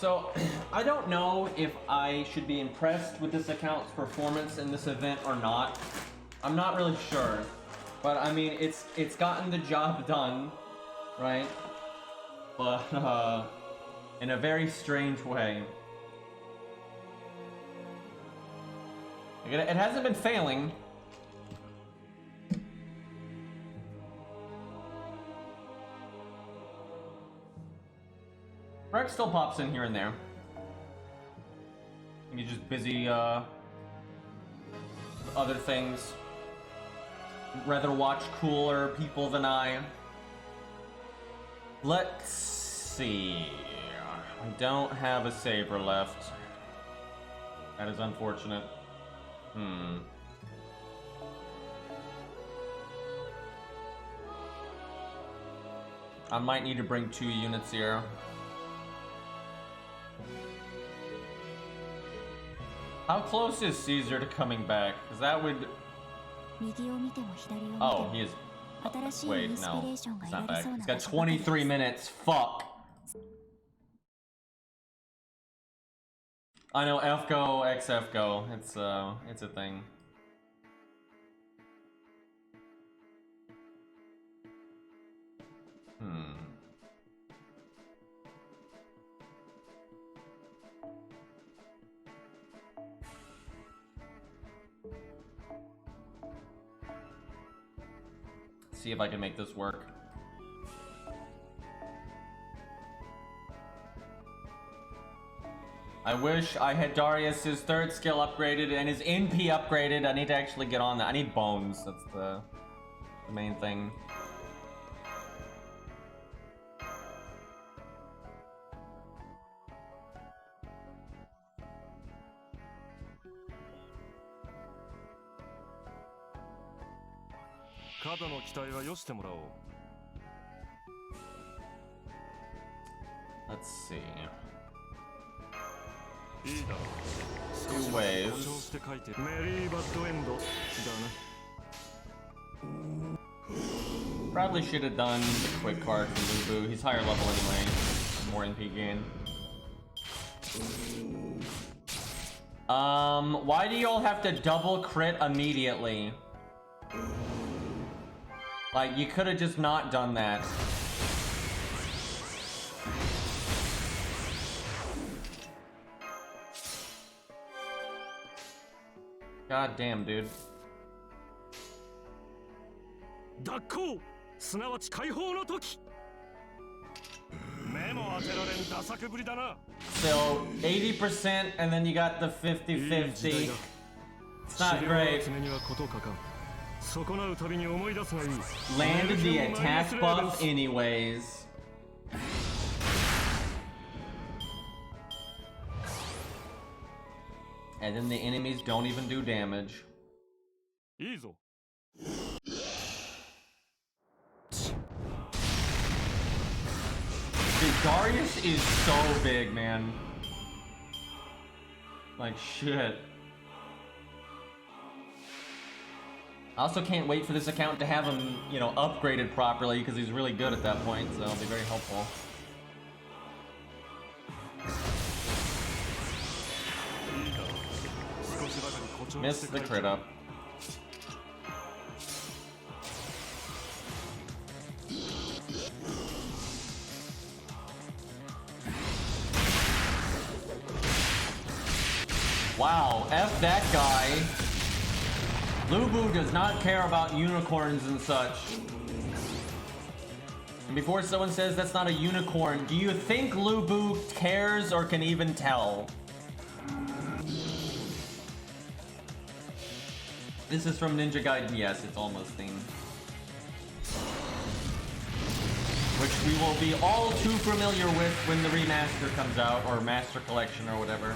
So, I don't know if I should be impressed with this account's performance in this event or not. I'm not really sure. But I mean, it's gotten the job done, right? But, in a very strange way. It hasn't been failing. Rex still pops in here and there. He's just busy, with other things. Rather watch cooler people than I. Let's see. I don't have a saber left. That is unfortunate. I might need to bring 2 units here. How close is Caesar to coming back? Because that would... Oh, he is... Wait, no. It's not back. He's got 23 minutes. Fuck. I know, FGO, ex-FGO. It's a thing. See if I can make this work. I wish I had Darius's 3rd skill upgraded and his NP upgraded. I need to actually get on that. I need bones. That's the main thing. Let's see. 2 waves. Probably should have done the quick card for Lubu. He's higher level anyway. More NP gain. Why do y'all have to double crit immediately? Like, you could have just not done that. God damn, dude. So, 80% and then you got the 50-50. It's not great. Landed the attack buff anyways. And then the enemies don't even do damage. Dude, Darius is so big, man. Like, shit. I also can't wait for this account to have him, you know, upgraded properly, because he's really good at that point, so it'll be very helpful. Missed the crit up. Wow, F that guy. Lubu does not care about unicorns and such. And before someone says that's not a unicorn, do you think Lubu cares or can even tell? This is from Ninja Gaiden. Yes, it's almost themed. Which we will be all too familiar with when the remaster comes out, or Master Collection, or whatever.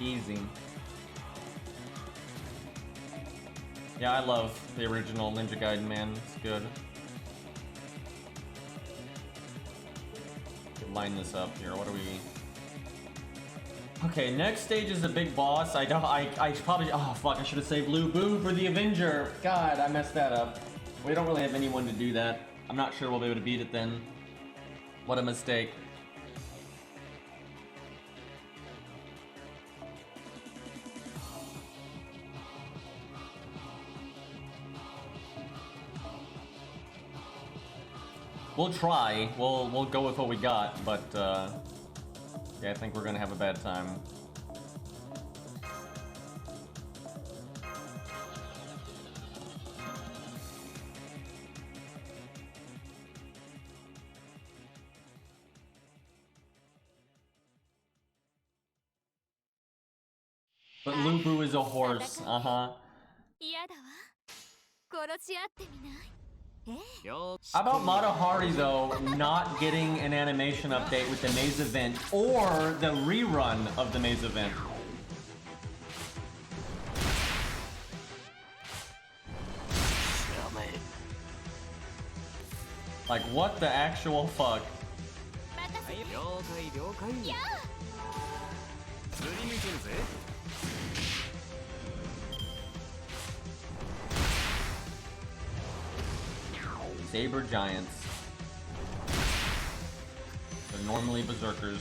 Easy. Yeah, I love the original Ninja Gaiden, man. It's good. Line this up here. What are we? Okay, next stage is a big boss. I probably. Oh fuck! I should have saved Lubu for the Avenger. God, I messed that up. We don't really have anyone to do that. I'm not sure we'll be able to beat it then. What a mistake. We'll try. We'll go with what we got, but yeah, I think we're gonna have a bad time. But Lubu is a horse. Uh-huh. How about Matahari, though, not getting an animation update with the Maze event or the rerun of the Maze event? Like, what the actual fuck? Saber Giants. They're normally berserkers.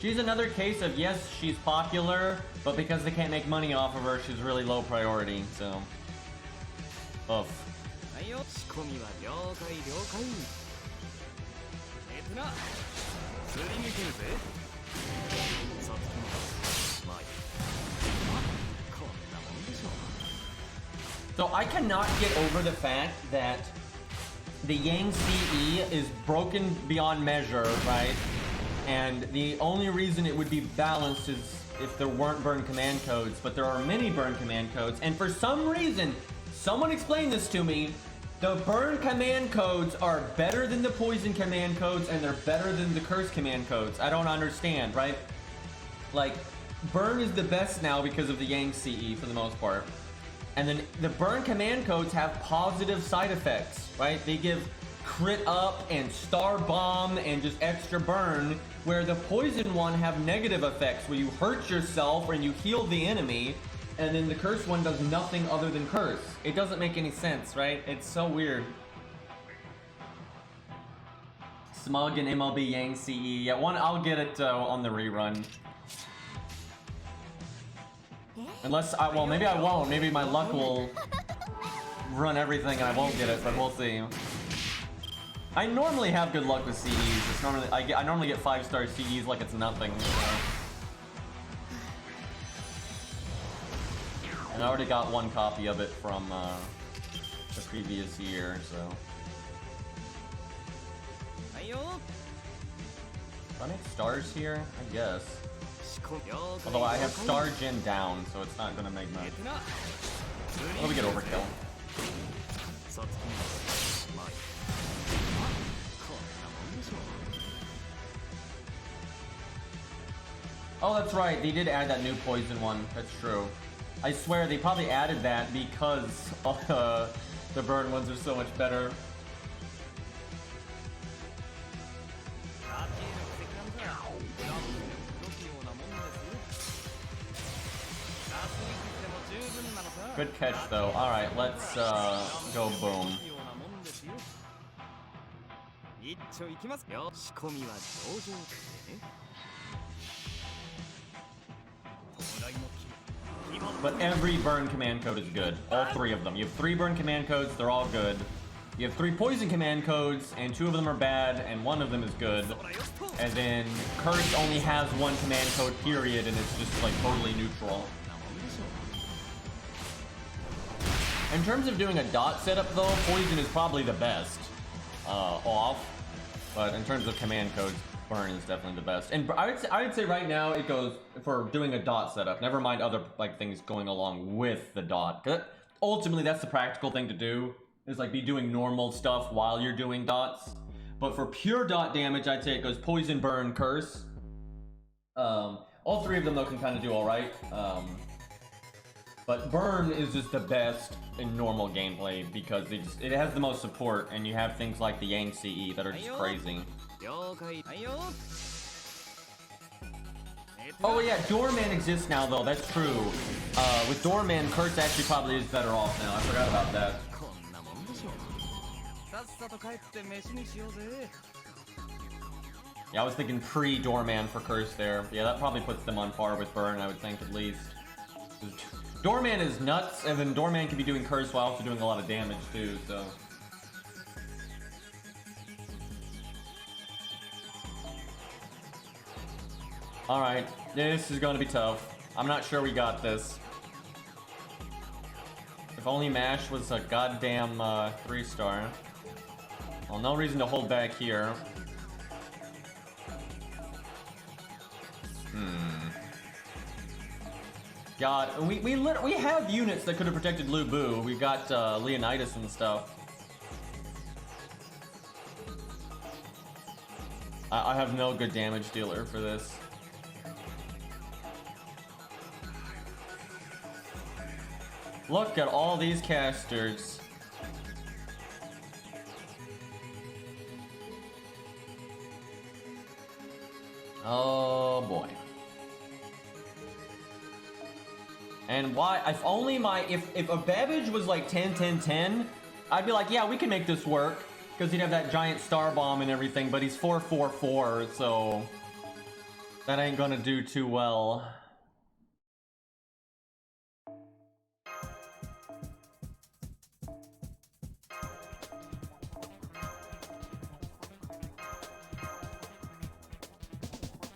She's another case of, yes, she's popular, but because they can't make money off of her, she's really low priority, so. Oof. So I cannot get over the fact that the Yang CE is broken beyond measure, right? And the only reason it would be balanced is if there weren't burn command codes, but there are many burn command codes, and for some reason, someone explain this to me, the burn command codes are better than the poison command codes, and they're better than the curse command codes. I don't understand, right? Like, burn is the best now because of the Yang CE for the most part. And then the burn command codes have positive side effects, right? They give crit up and star bomb and just extra burn, where the poison one have negative effects where you hurt yourself and you heal the enemy, and then the curse one does nothing other than curse. It doesn't make any sense, right? It's so weird. Smug and MLB Yang CE. Yeah, I'll get it on the rerun. Unless well, maybe I won't. Maybe my luck will run everything and I won't get it, but we'll see. I normally have good luck with CEs. It's normally I normally get 5-star CEs like it's nothing. So. And I already got one copy of it from the previous year, so. Do I make stars here? I guess. Although I have star gen down, so it's not gonna make much. Oh, we get overkill. Oh, that's right. They did add that new poison one. That's true. I swear they probably added that because the burn ones are so much better. Good catch, though. All right, let's go boom. But every burn command code is good. All 3 of them. You have 3 burn command codes, they're all good. You have 3 poison command codes, and 2 of them are bad, and 1 of them is good. And then Curse only has 1 command code, period, and it's just like totally neutral. In terms of doing a dot setup though, poison is probably the best off. But in terms of command codes, burn is definitely the best. And I would say right now it goes for doing a dot setup. Never mind other like things going along with the dot. 'Cause ultimately, that's the practical thing to do. Is like be doing normal stuff while you're doing dots. But for pure dot damage, I'd say it goes poison, burn, curse. All 3 of them though can kind of do all right. But burn is just the best in normal gameplay because it has the most support, and you have things like the Yang CE that are just crazy. Oh yeah, Doorman exists now though, that's true. With Doorman, Curse actually probably is better off now. I forgot about that. Yeah, I was thinking pre-Doorman for Curse there. Yeah, that probably puts them on par with Burn, I would think, at least. Doorman is nuts, and then Doorman can be doing Curse while also doing a lot of damage too, so. Alright, this is gonna be tough. I'm not sure we got this. If only MASH was a goddamn 3-star. Well, no reason to hold back here. God, we have units that could have protected Lu Bu. We've got Leonidas and stuff. I have no good damage dealer for this. Look at all these casters. Oh boy. And why, if a Babbage was like 10-10-10, I'd be like, yeah, we can make this work. Because he'd have that giant star bomb and everything, but he's 4-4-4, so that ain't gonna do too well.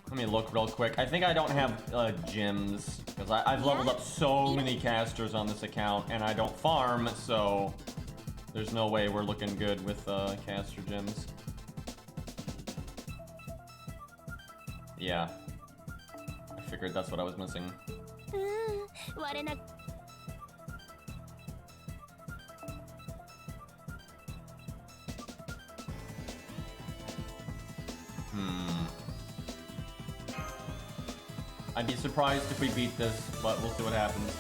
Let me look real quick. I think I don't have gems, because I've leveled up so many casters on this account, and I don't farm, so there's no way we're looking good with caster gems. Yeah. I figured that's what I was missing. I'd be surprised if we beat this, but we'll see what happens.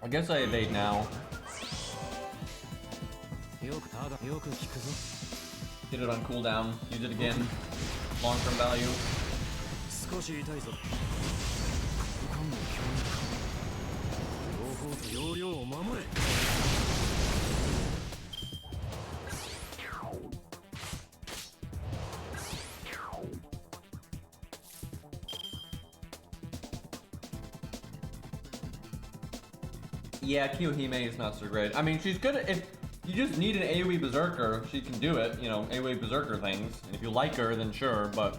I guess I evade now. Get it on cooldown. Use it again. Long-term value. Yeah, Kiyohime is not so great. I mean, she's good at, if you just need an AoE Berserker, she can do it, you know, AoE Berserker things. And if you like her, then sure, but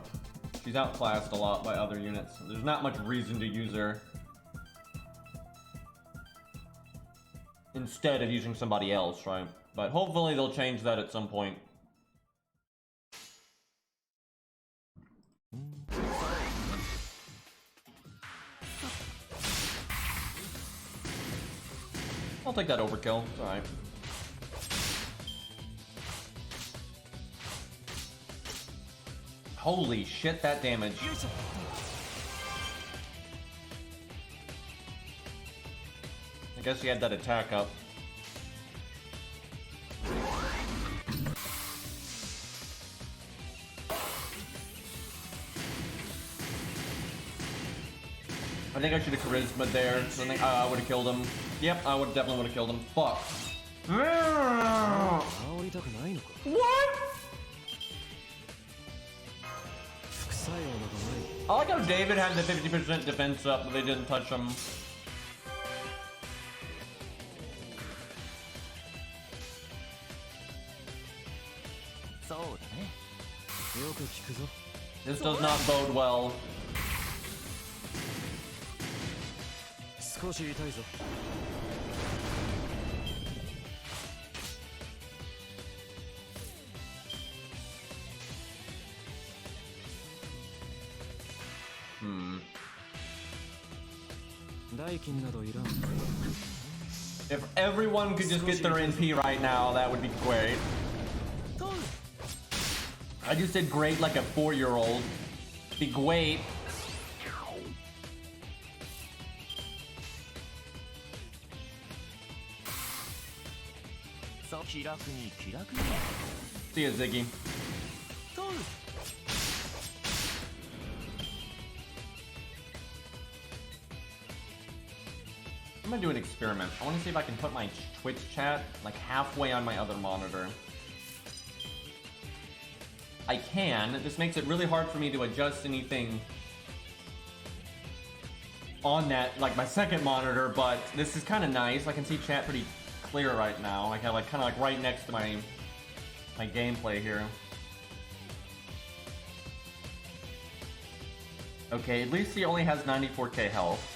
she's outclassed a lot by other units. There's not much reason to use her instead of using somebody else, right? But hopefully they'll change that at some point. I'll take that overkill. It's alright. Holy shit, that damage. I guess he had that attack up. I think I should have charisma there. So I think I would have killed him. Yep, I would definitely would have killed him. Fuck. What? I like how David had the 50% defense up, but they didn't touch him. This does not bode well. If everyone could just get their NP right now, that would be great. I just said great like a 4-year-old. Be great. See ya, Ziggy. I'm gonna do an experiment. I want to see if I can put my Twitch chat like halfway on my other monitor. I can. This makes it really hard for me to adjust anything on that, like my second monitor, but this is kind of nice. I can see chat pretty clear right now. I have like kind of like right next to my gameplay here. Okay, at least he only has 94k health.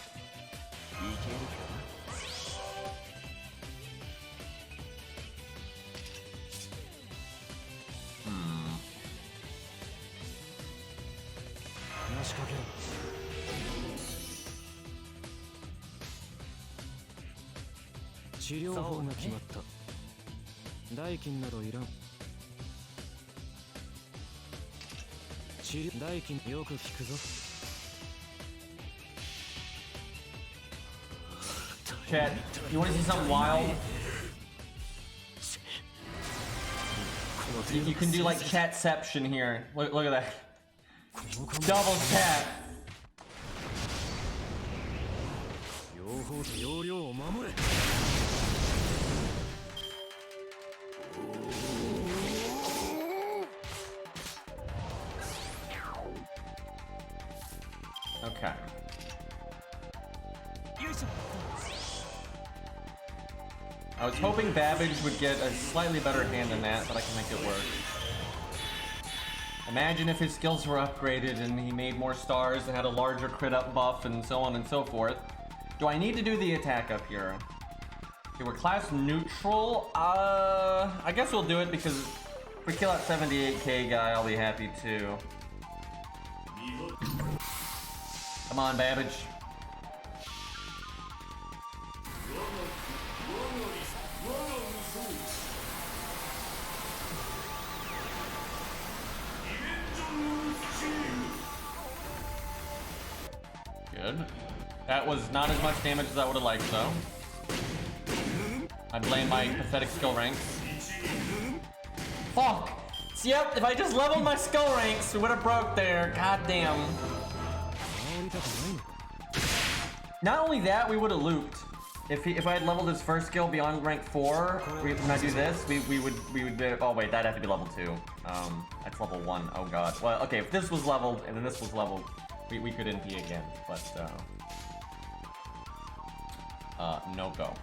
Chat, you want to see something wild? You can do like chatception here. Look at that. Double chat. Okay. I was hoping Babbage would get a slightly better hand than that, but I can make it work. Imagine if his skills were upgraded and he made more stars and had a larger crit up buff and so on and so forth. Do I need to do the attack up here? Okay, we're class neutral. I guess we'll do it because if we kill that 78k guy, I'll be happy too. Come on, Babbage. Good. That was not as much damage as I would have liked, though. I blame my pathetic skill ranks. Fuck! Yep, if I just leveled my skill ranks, we would have broke there. God damn. Not only that, we would have looped. If I had leveled his first skill beyond rank 4, when I do this, we would be, oh wait, that'd have to be level 2. That's level 1. Oh god. Well, okay, if this was leveled and then this was leveled, we could NP again, but no go.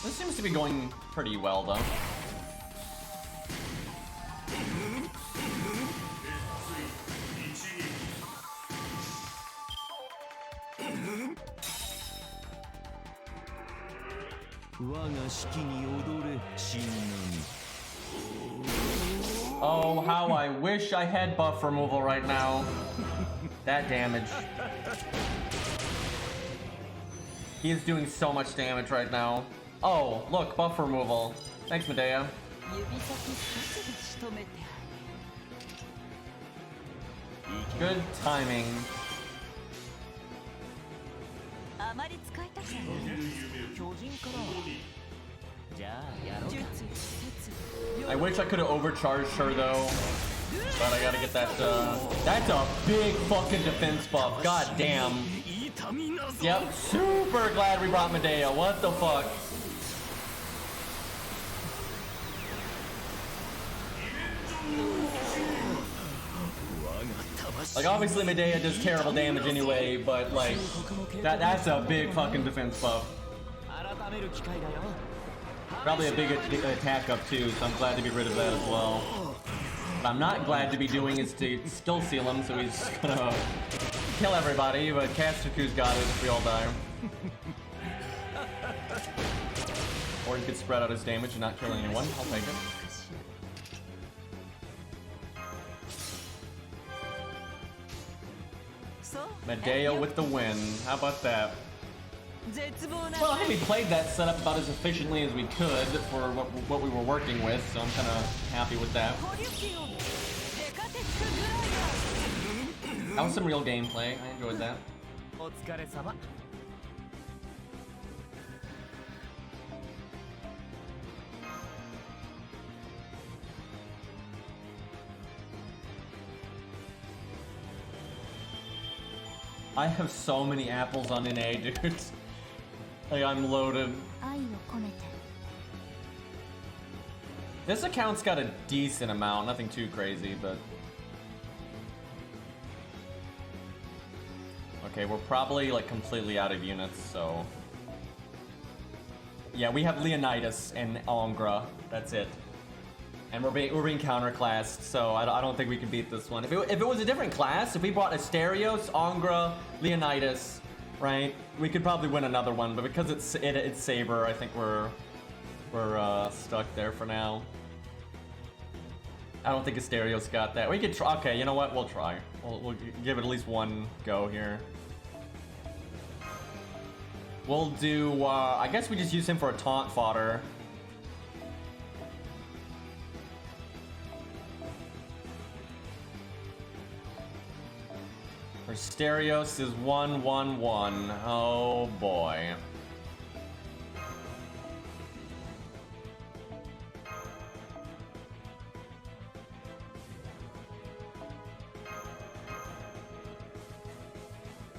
This seems to be going pretty well though. Oh, how I wish I had buff removal right now. That damage. He is doing so much damage right now. Oh, look, buff removal. Thanks, Medea. Good timing. I wish I could have overcharged her though, but I gotta get that. That's a big fucking defense buff. God damn. Yep, super glad we brought Medea. What the fuck? Like, obviously Medea does terrible damage anyway, but like, that's a big fucking defense buff. Probably a big attack up too, so I'm glad to get rid of that as well. What I'm not glad to be doing is to skill seal him, so he's gonna kill everybody, but Castuku's got it if we all die. Or he could spread out his damage and not kill anyone. I'll take it. Medea with the win. How about that? Well, I think we played that setup about as efficiently as we could for what we were working with, so I'm kind of happy with that. That was some real gameplay. I enjoyed that. I have so many apples on NA, dude. Like, I'm loaded. This account's got a decent amount, nothing too crazy, but... Okay, we're probably, like, completely out of units, so... Yeah, we have Leonidas and Angra, that's it. And we're being counterclassed, so I don't think we can beat this one. If it was a different class, if we brought Asterios, Angra, Leonidas, right, we could probably win another one. But because it's Saber, I think we're stuck there for now. I don't think Asterios got that. We could try. Okay, you know what? We'll try. We'll give it at least one go here. We'll do. I guess we just use him for a taunt fodder. Asterios is 1-1-1. Oh boy.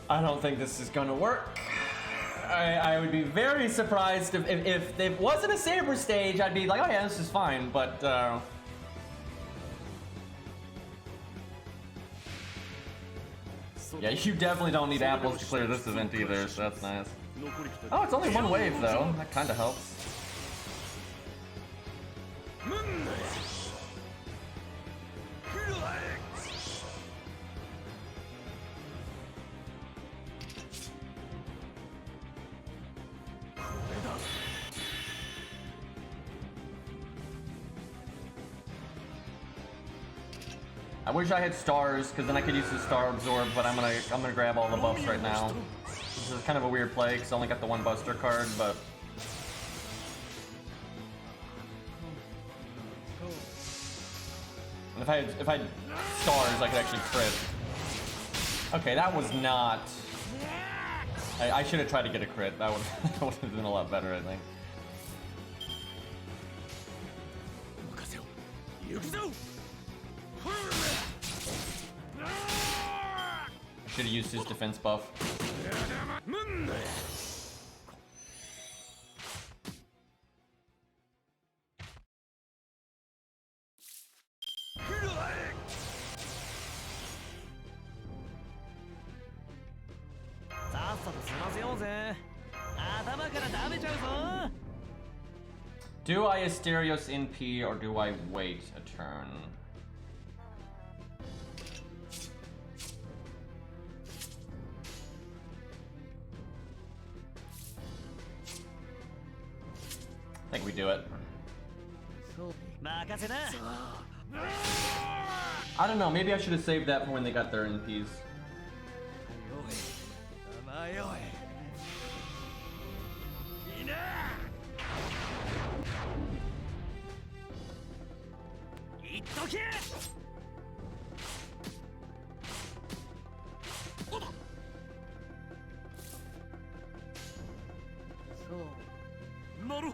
I don't think this is gonna work. I would be very surprised if it wasn't a Saber stage. I'd be like, oh yeah, this is fine, but yeah, you definitely don't need apples to clear this event either, so that's nice. Oh, it's only one wave though. That kind of helps. I wish I had stars, because then I could use the star absorb, but I'm gonna grab all the buffs right now. This is kind of a weird play, because I only got the one Buster card, but... And if I had stars, I could actually crit. Okay, that was not... I should have tried to get a crit. That would have been a lot better, I think. I should have used his defense buff. Do I Asterios in P or do I wait a turn? I think we do it. I don't know, maybe I should have saved that for when they got their NPs.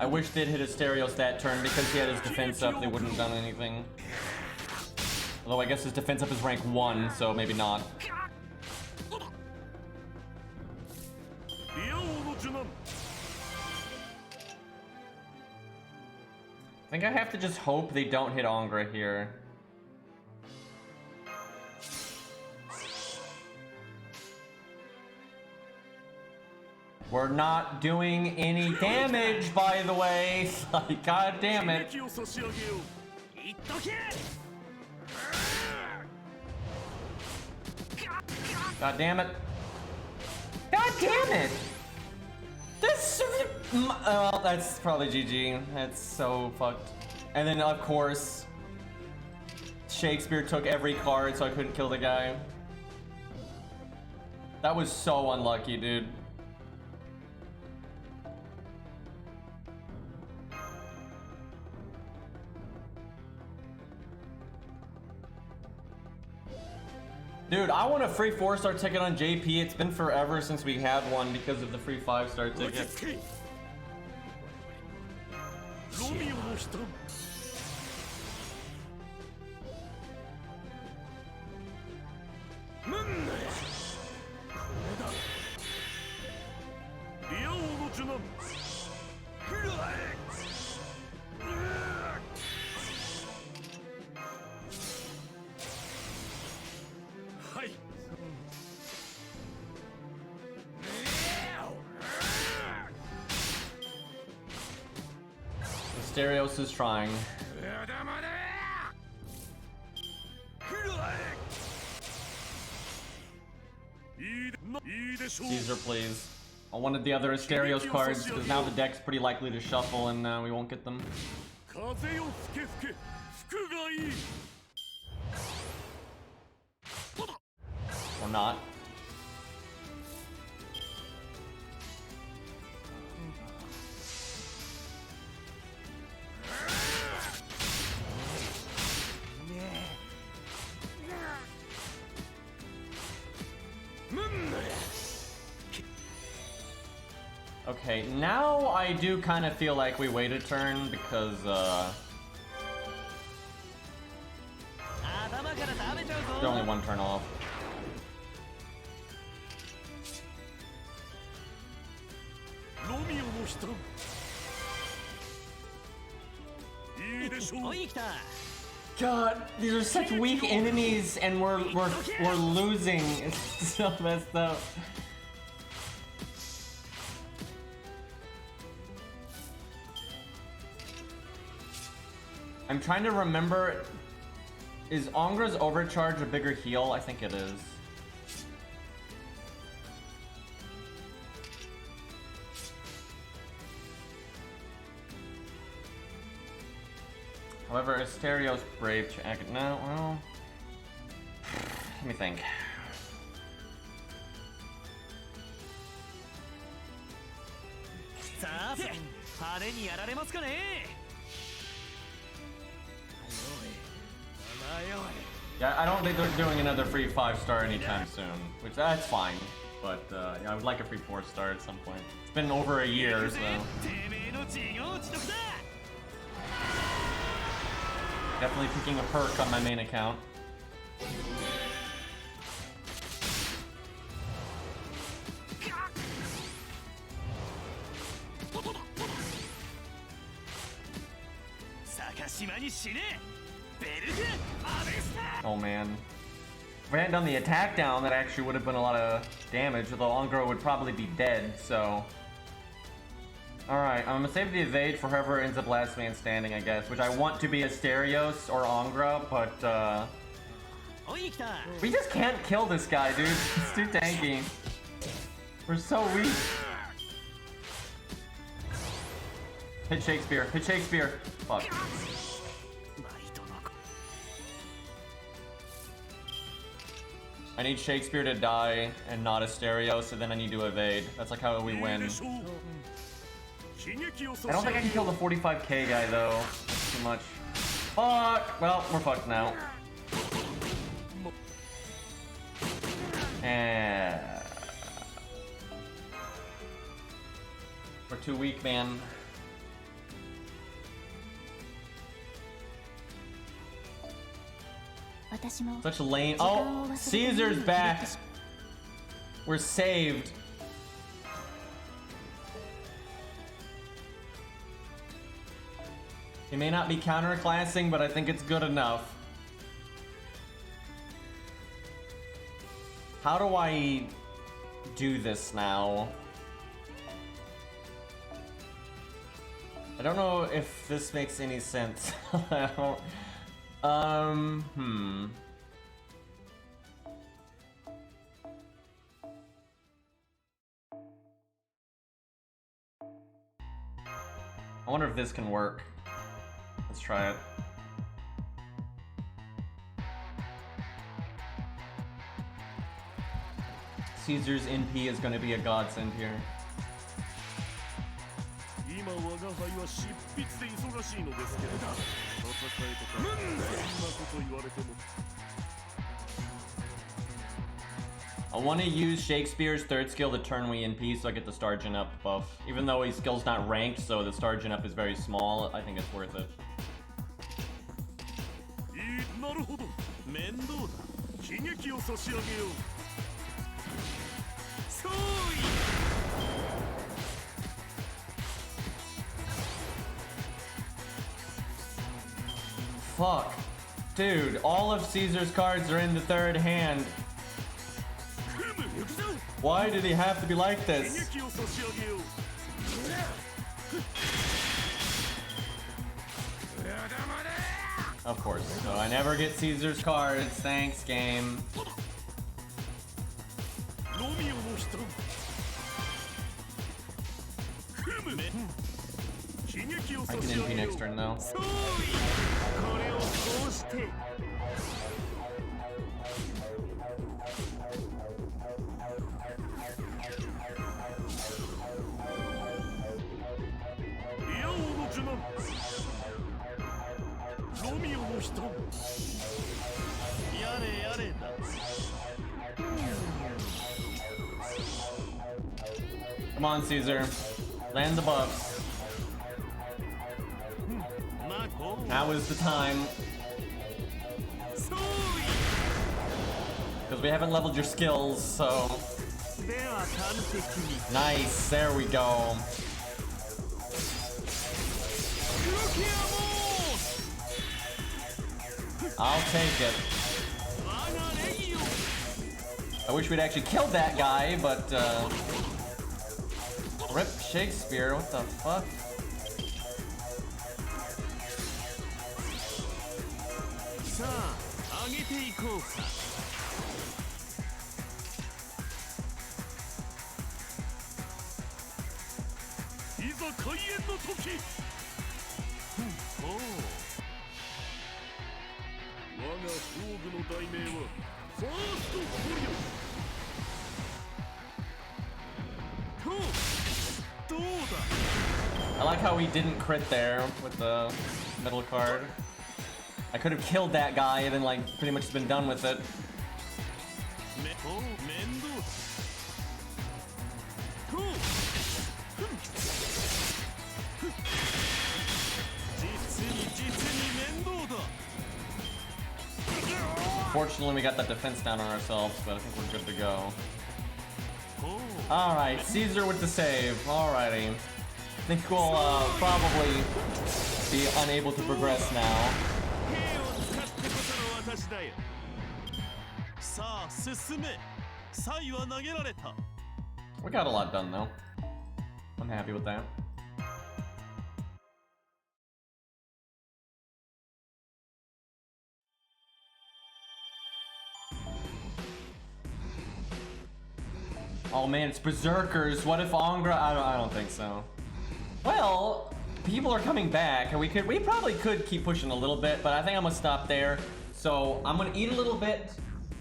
I wish they'd hit Asterios that turn because he had his defense up, they wouldn't have done anything. Although I guess his defense up is rank 1, so maybe not. I think I have to just hope they don't hit Angra here. We're not doing any damage, by the way. Like, god damn it. God damn it. God damn it! This. Well, that's probably GG. That's so fucked. And then, of course, Shakespeare took every card, so I couldn't kill the guy. That was so unlucky, dude. Dude, I want a free 4-star ticket on JP. It's been forever since we had one because of the free 5-star ticket. Asterios is trying. Caesar, please. I wanted the other Asterios cards because now the deck's pretty likely to shuffle and we won't get them. Or not. Okay, now I do kind of feel like we wait a turn because, they're only one turn off. God, these are such weak enemies, and we're losing. It's so messed up. I'm trying to remember, is Angra's Overcharge a bigger heal? I think it is. However, Asterios Brave Jacket. No, well. Let me think. Yeah, I don't think they're doing another free 5-star anytime soon, which that's fine. But yeah, I would like a free 4-star at some point. It's been over a year, so. Definitely picking a perk on my main account. Oh man. If I hadn't done the attack down, that actually would have been a lot of damage, although Ongro would probably be dead, so. Alright, I'm gonna save the evade for whoever ends up last man standing, I guess, which I want to be Asterios or Ongra, but we just can't kill this guy, dude. It's too tanky. We're so weak. Hit Shakespeare, hit Shakespeare. Fuck. I need Shakespeare to die and not Asterios, so then I need to evade. That's like how we win. I don't think I can kill the 45k guy though. Too much. Fuck! Well, we're fucked now. And we're too weak, man. Such lame. Oh, Caesar's back. We're saved. He may not be counterclassing, but I think it's good enough. How do I do this now? I don't know if this makes any sense. I don't, I wonder if this can work. Let's try it. Caesar's NP is going to be a godsend here. I want to use Shakespeare's third skill to turn we NP so I get the Star Gen up buff. Even though his skill's not ranked, so the Star Gen up is very small, I think it's worth it. Fuck. Dude, all of Caesar's cards are in the third hand. Why did he have to be like this? Of course. So I never get Caesar's cards. Thanks, game. I can NP next turn though. Come on, Caesar. Land the buffs. Now is the time. Because we haven't leveled your skills, so... Nice, there we go. I'll take it. I wish we'd actually killed that guy, but rip Shakespeare, what the fuck? I like how we didn't crit there with the middle card. I could have killed that guy and then like pretty much been done with it. Unfortunately, we got that defense down on ourselves, but I think we're good to go. Alright, Caesar with the save. Alrighty. I think we'll probably be unable to progress now. We got a lot done though. I'm happy with that. Oh man, it's Berserkers. What if Angra? I don't think so. Well, people are coming back, and we probably could keep pushing a little bit, but I think I'm gonna stop there. So I'm gonna eat a little bit,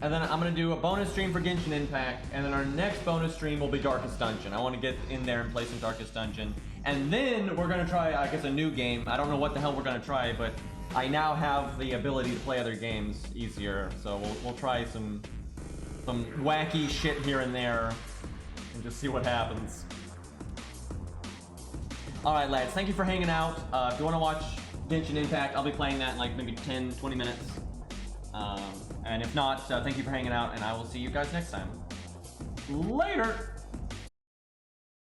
and then I'm gonna do a bonus stream for Genshin Impact, and then our next bonus stream will be Darkest Dungeon. I want to get in there and play some Darkest Dungeon, and then we're gonna try, I guess, a new game. I don't know what the hell we're gonna try, but I now have the ability to play other games easier, so we'll try some wacky shit here and there. And just see what happens. Alright lads, thank you for hanging out. If you want to watch Genshin Impact, I'll be playing that in like maybe 10-20 minutes. And if not, thank you for hanging out, and I will see you guys next time. Later!